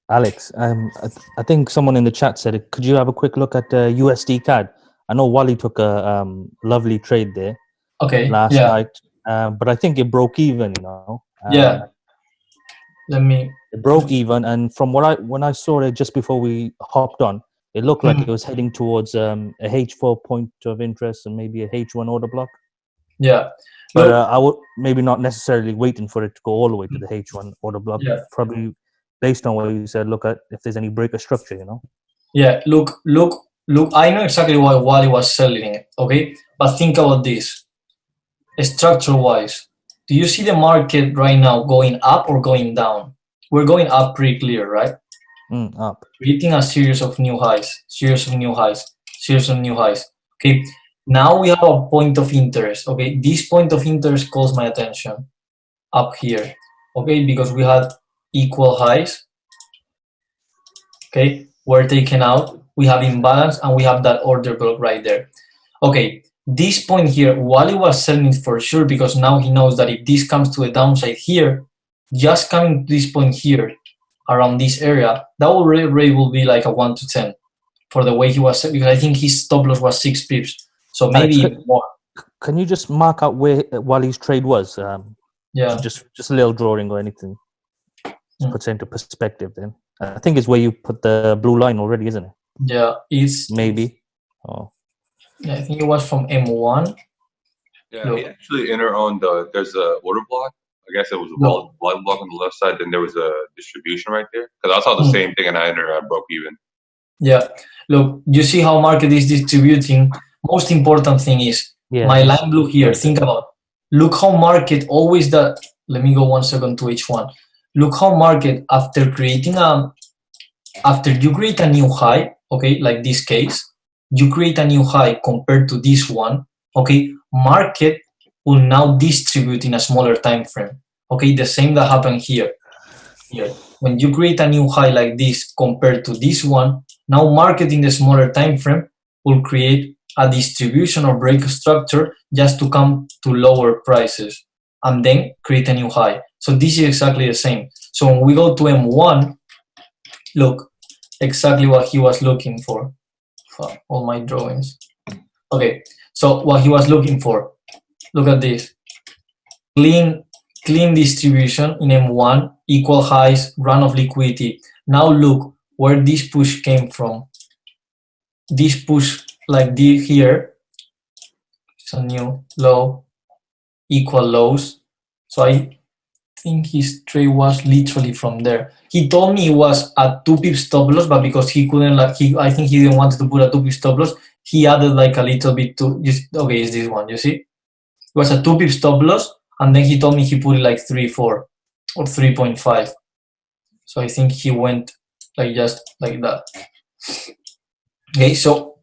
Alex, I think someone in the chat said, could you have a quick look at USD CAD? I know Wally took a lovely trade there last night, but I think it broke even, you know. It broke even, and from when I saw it just before we hopped on, it looked like it was heading towards a H4 point of interest and maybe a H1 order block. Yeah. But I would maybe not necessarily waiting for it to go all the way to the H1 order block. Yeah. Probably based on what you said, look at if there's any breaker structure, you know. Yeah, look, I know exactly why Wally was selling it, okay? But think about this. Structure-wise, do you see the market right now going up or going down? We're going up pretty clear, right? Up. Creating a series of new highs. Okay, now we have a point of interest, okay? This point of interest calls my attention up here, okay? Because we had equal highs, okay? We're taken out, we have imbalance, and we have that order block right there. Okay, this point here, Wally was selling it for sure, because now he knows that if this comes to a downside here, just coming to this point here, around this area, that rate will be like a 1 to 10 for the way he was selling, because I think his stop loss was 6 pips, so maybe even more. Can you just mark out where Wally's trade was? Yeah. Just a little drawing or anything. Just puts it into perspective then. I think it's where you put the blue line already, isn't it? Yeah, it's maybe. Oh. Yeah, I think it was from M1. Yeah, he actually entered on there's a order block. I guess it was a volume block on the left side. Then there was a distribution right there. Because I saw the same thing and I entered. I broke even. Yeah, look, you see how market is distributing. Most important thing is my line blue here. Think about. Look how market always that. Let me go 1 second to each one. Look how market after you create a new high, okay, like this case, you create a new high compared to this one, okay, market will now distribute in a smaller time frame, okay, the same that happened here. When you create a new high like this compared to this one, now market in the smaller time frame will create a distribution or break structure just to come to lower prices and then create a new high. So this is exactly the same. So when we go to M1, look, exactly what he was looking for. All my drawings. Okay, so what he was looking for, look at this. Clean clean distribution in M1, equal highs, run of liquidity. Now look where this push came from. This push like this here, it's a new low, equal lows. So I think his trade was literally from there. He told me it was a 2 pip stop loss, but because he couldn't, I think he didn't want to put a 2 pip stop loss, he added like a little bit to, okay, it's this one, you see? It was a 2 pip stop loss, and then he told me he put it like 3.4 or 3.5. So I think he went like just like that. Okay, so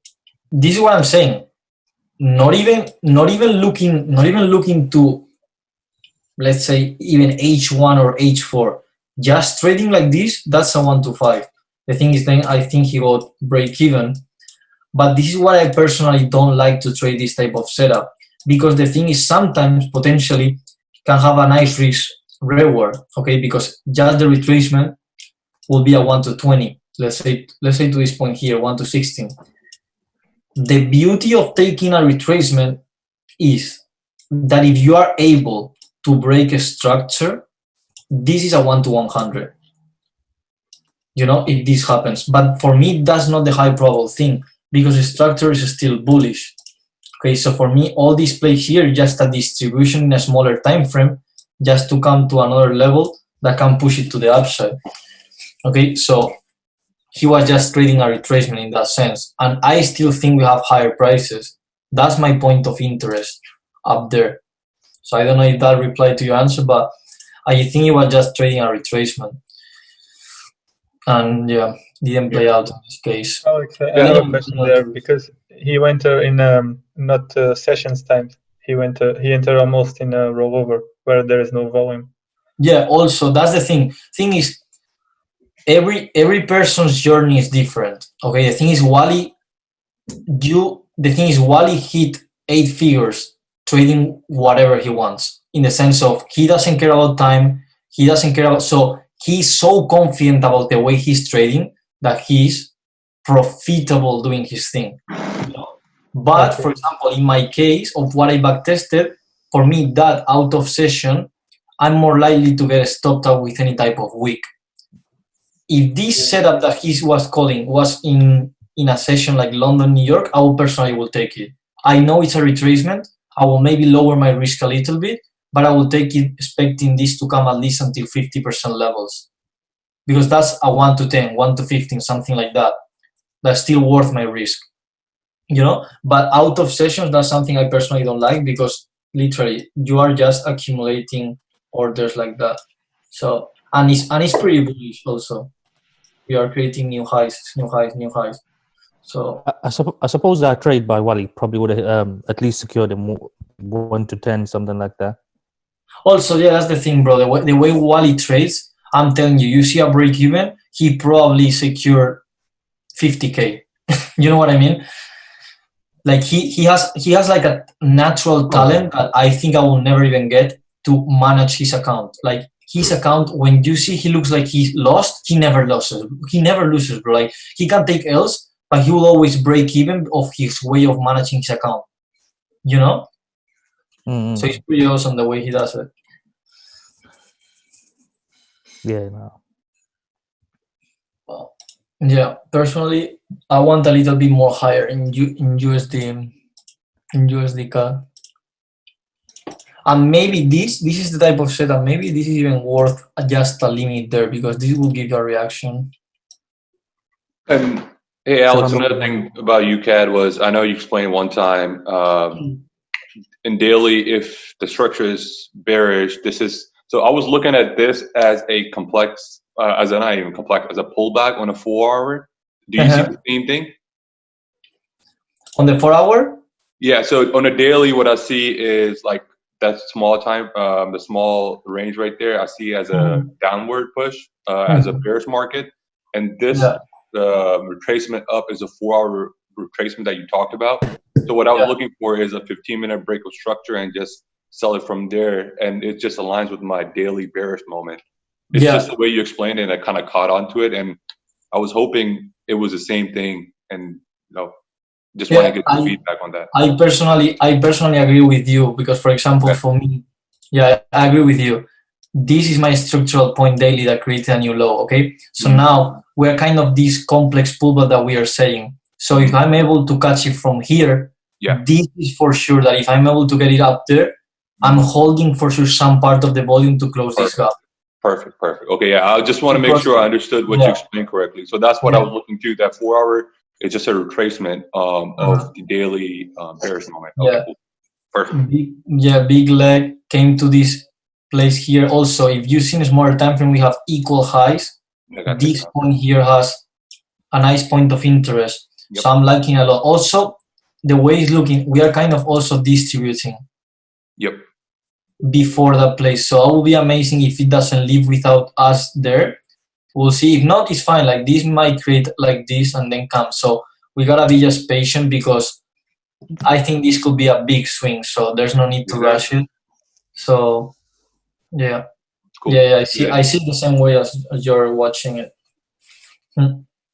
this is what I'm saying. Not even looking to, let's say, even H1 or H4. Just trading like this, that's a 1 to 5. The thing is, then I think he got break even. But this is what I personally don't like to trade this type of setup, because the thing is sometimes potentially can have a nice risk reward. Okay, because just the retracement will be a 1 to 20. Let's say to this point here, 1 to 16. The beauty of taking a retracement is that if you are able to break a structure, this is a 1 to 100. You know, if this happens. But for me, that's not the high probable thing, because the structure is still bullish. Okay, so for me, all this play here is just a distribution in a smaller time frame, just to come to another level that can push it to the upside. Okay, so he was just trading a retracement in that sense. And I still think we have higher prices. That's my point of interest up there. So I don't know if that replied to your answer, but I think he was just trading a retracement. And yeah, didn't play out in this case. Alex, I have a question there, because he went in not sessions time. He entered almost in a rollover where there is no volume. Yeah, also that's the thing. Thing is, every person's journey is different. Okay, the thing is Wally hit 8 figures trading whatever he wants, in the sense of he doesn't care about time, he doesn't care about, so he's so confident about the way he's trading that he's profitable doing his thing. But for example, in my case of what I backtested, for me that out of session, I'm more likely to get stopped out with any type of wick. If this setup that he was calling was in a session like London, New York, I will personally will take it. I know it's a retracement. I will maybe lower my risk a little bit, but I will take it expecting this to come at least until 50% levels. Because that's a 1 to 10, 1 to 15, something like that. That's still worth my risk. You know? But out of sessions, that's something I personally don't like, because literally you are just accumulating orders like that. So and it's pretty bullish also. We are creating new highs. So I suppose that trade by Wally probably would have at least secured him 1 to 10, something like that. Also, yeah, that's the thing, bro. The way Wally trades, I'm telling you, you see a break even, he probably secured 50K. You know what I mean? Like he has like a natural talent that I think I will never even get to manage his account. Like his account, when you see he looks like he's lost, he never loses. He never loses, bro. Like he can take L's, but he will always break even of his way of managing his account. You know? Mm-hmm. So it's pretty awesome the way he does it. Yeah, no. Well, yeah, personally, I want a little bit more higher in USD CAD. And maybe this is the type of setup. Maybe this is even worth just a limit there, because this will give you a reaction. And hey, Alex, another thing about UCAD was, I know you explained one time in daily, if the structure is bearish, this is, so I was looking at this as a complex, as a pullback on a 4-hour. Do you see the same thing? On the 4-hour? Yeah, so on a daily, what I see is like that small time, the small range right there, I see as a downward push, as a bearish market. And this retracement up is a 4-hour retracement that you talked about. So what I was looking for is a 15-minute break of structure and just sell it from there. And it just aligns with my daily bearish moment. It's just the way you explained it, and I kind of caught on to it. And I was hoping it was the same thing. And just want to get the feedback on that. I personally agree with you, because, for example, for me, I agree with you. this is my structural point daily that created a new low, okay? So now we're kind of this complex pullback that we are saying. So if I'm able to catch it from here, this is for sure that if I'm able to get it up there, I'm holding for sure some part of the volume to close this gap. Perfect. Okay, yeah, I just want to make sure I understood what you explained correctly. So that's what I was looking to. That 4 hour is just a retracement of the daily bearish moment. Okay, cool. Perfect. Big leg came to this place here. Also, if you see in a smaller time frame, we have equal highs. This point here has a nice point of interest. So I'm liking a lot. Also, the way it's looking, we are kind of also distributing. Before that place. So it will be amazing if it doesn't leave without us there. We'll see. If not, it's fine. Like this might create like this and then come. So we gotta be just patient because I think this could be a big swing. So there's no need to rush it. So yeah. Cool. Yeah, I see the same way as you're watching it.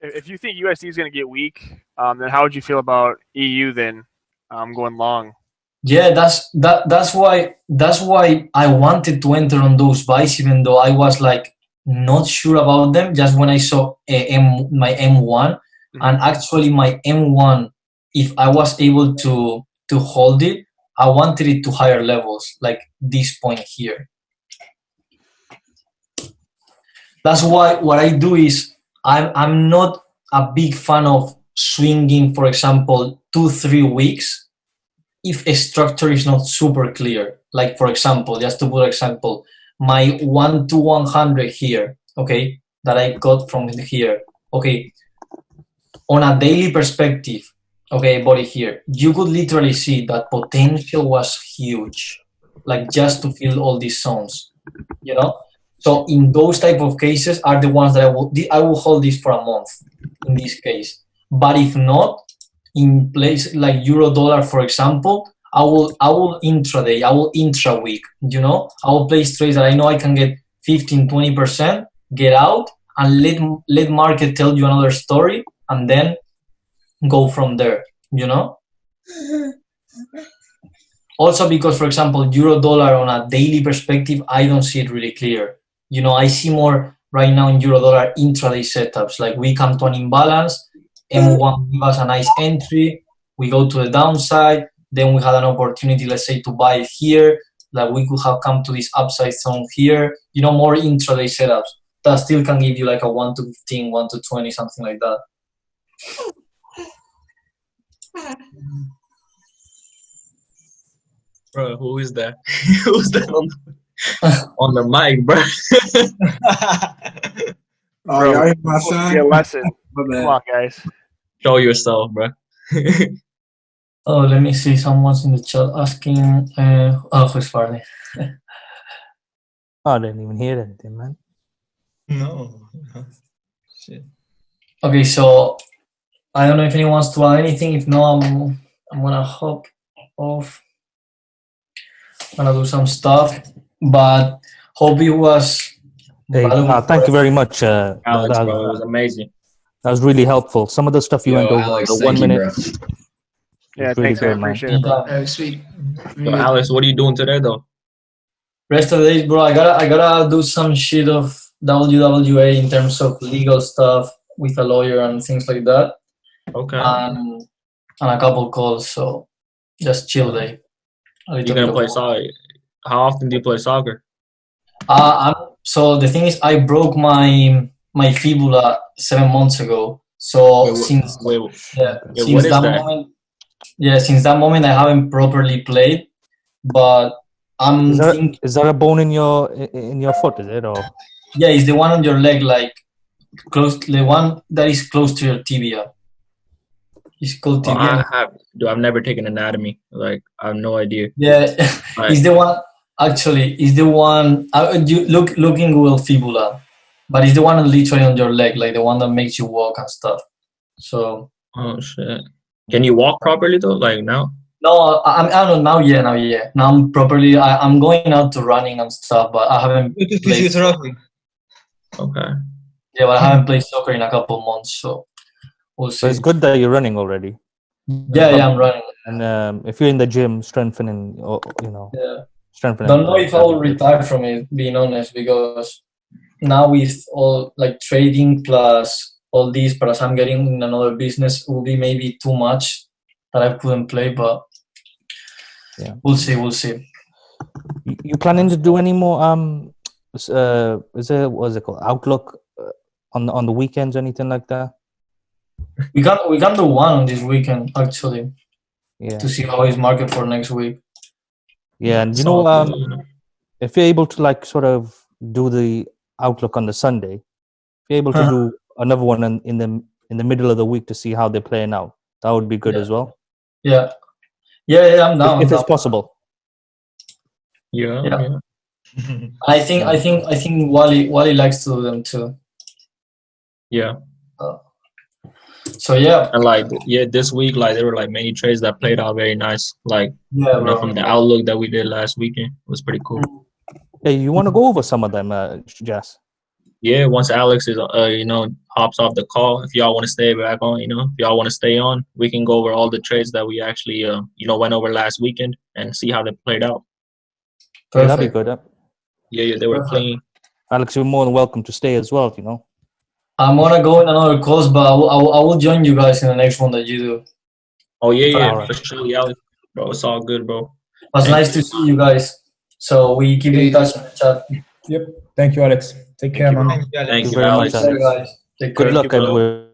If you think USD is going to get weak, then how would you feel about EU then going long? Yeah, that's why I wanted to enter on those buys, even though I was like not sure about them. Just when I saw my M1, and actually my M1, if I was able to hold it, I wanted it to higher levels, like this point here. That's why what I do is I'm not a big fan of swinging, for example, 2-3 weeks. If a structure is not super clear, like for example, just to put an example, my 1 to 100 here, okay, that I got from here, okay, on a daily perspective, okay, body here, you could literally see that potential was huge, like just to fill all these zones, you know. So in those type of cases are the ones that I will hold this for a month in this case. But if not, in place like euro dollar, for example, I will intraday, I will intra week, you know, I will place trades that I know I can get 15-20%, get out and let market tell you another story and then go from there, you know. Also because, for example, euro dollar on a daily perspective, I don't see it really clear. You know, I see more right now in euro dollar intraday setups, like we come to an imbalance, M1 give us a nice entry, we go to the downside, then we had an opportunity, let's say, to buy it here, that we could have come to this upside zone here, you know, more intraday setups that still can give you like a 1 to 15, 1 to 20, something like that. Bro, who is that? Who's that on the mic, bro? Bro, y'all my son? Be a lesson. Come on, guys. Show yourself, bro. Oh, let me see. Someone's in the chat asking. Who's Farley? I didn't even hear anything, man. No. Shit. Okay, so I don't know if anyone wants to add anything. If not, I'm gonna hop off. I'm gonna do some stuff, but hope it was. Hey, thank you very much, Alex, bro. It was amazing. That was really helpful. Some of the stuff you went over, Alex, the 1 minute. Yeah, really thanks, I appreciate it, bro. Oh, sweet. So, Alex, what are you doing today, though? Rest of the days, bro. I gotta do some shit of WWA in terms of legal stuff with a lawyer and things like that. Okay. And a couple calls, so just chill day. You're gonna play soccer. How often do you play soccer? So the thing is, I broke my fibula 7 months ago. So since that moment, I haven't properly played. But is there a bone in your foot? Is it or? Yeah, it's the one on your leg, like close. The one that is close to your tibia. It's called tibia. I've never taken anatomy. Like I have no idea. Yeah, it's the one. Actually, it's the one. You look in Google fibula, but it's the one literally on your leg, like the one that makes you walk and stuff. So. Oh shit! Can you walk properly though? Like now? No, I don't know. Now, yeah. Now I'm properly. I'm going out to running and stuff, but I haven't played. Okay. Yeah, but I haven't played soccer in a couple of months, so we'll see. So it's good that you're running already. Yeah, I'm running. And if you're in the gym, strengthening, Don't know if I will retire from it, being honest, because now with all like trading plus all this, plus I'm getting in another business, it will be maybe too much that I couldn't play, but yeah, we'll see. You planning to do any more is there, what is it called, Outlook on the weekends, anything like that? We can do one this weekend actually. Yeah. To see how is market for next week. Yeah, and you know, if you're able to like sort of do the Outlook on the Sunday, if you're able to do another one in the middle of the week to see how they're playing out, that would be good as well. Yeah, I'm down. If it's possible. Yeah. I think Wally likes to do them too. Yeah. So yeah, and like this week, like there were like many trades that played out very nice. Like from the Outlook that we did last weekend, it was pretty cool. Hey, you want to go over some of them, Jess? Yeah, once Alex is hops off the call, if y'all want to stay back on, if y'all want to stay on, we can go over all the trades that we actually went over last weekend and see how they played out. Yeah, that'd be good. Yeah, they were clean. Alex, you're more than welcome to stay as well. I'm gonna go in another course, but I will join you guys in the next one that you do. Oh yeah, for sure, Alex. Bro, it's all good, bro. It was nice to see you guys. So we keep in touch in the chat. Yep. Thank you, Alex. Take care, man. Thank you very much, Alex. Good luck, Edward.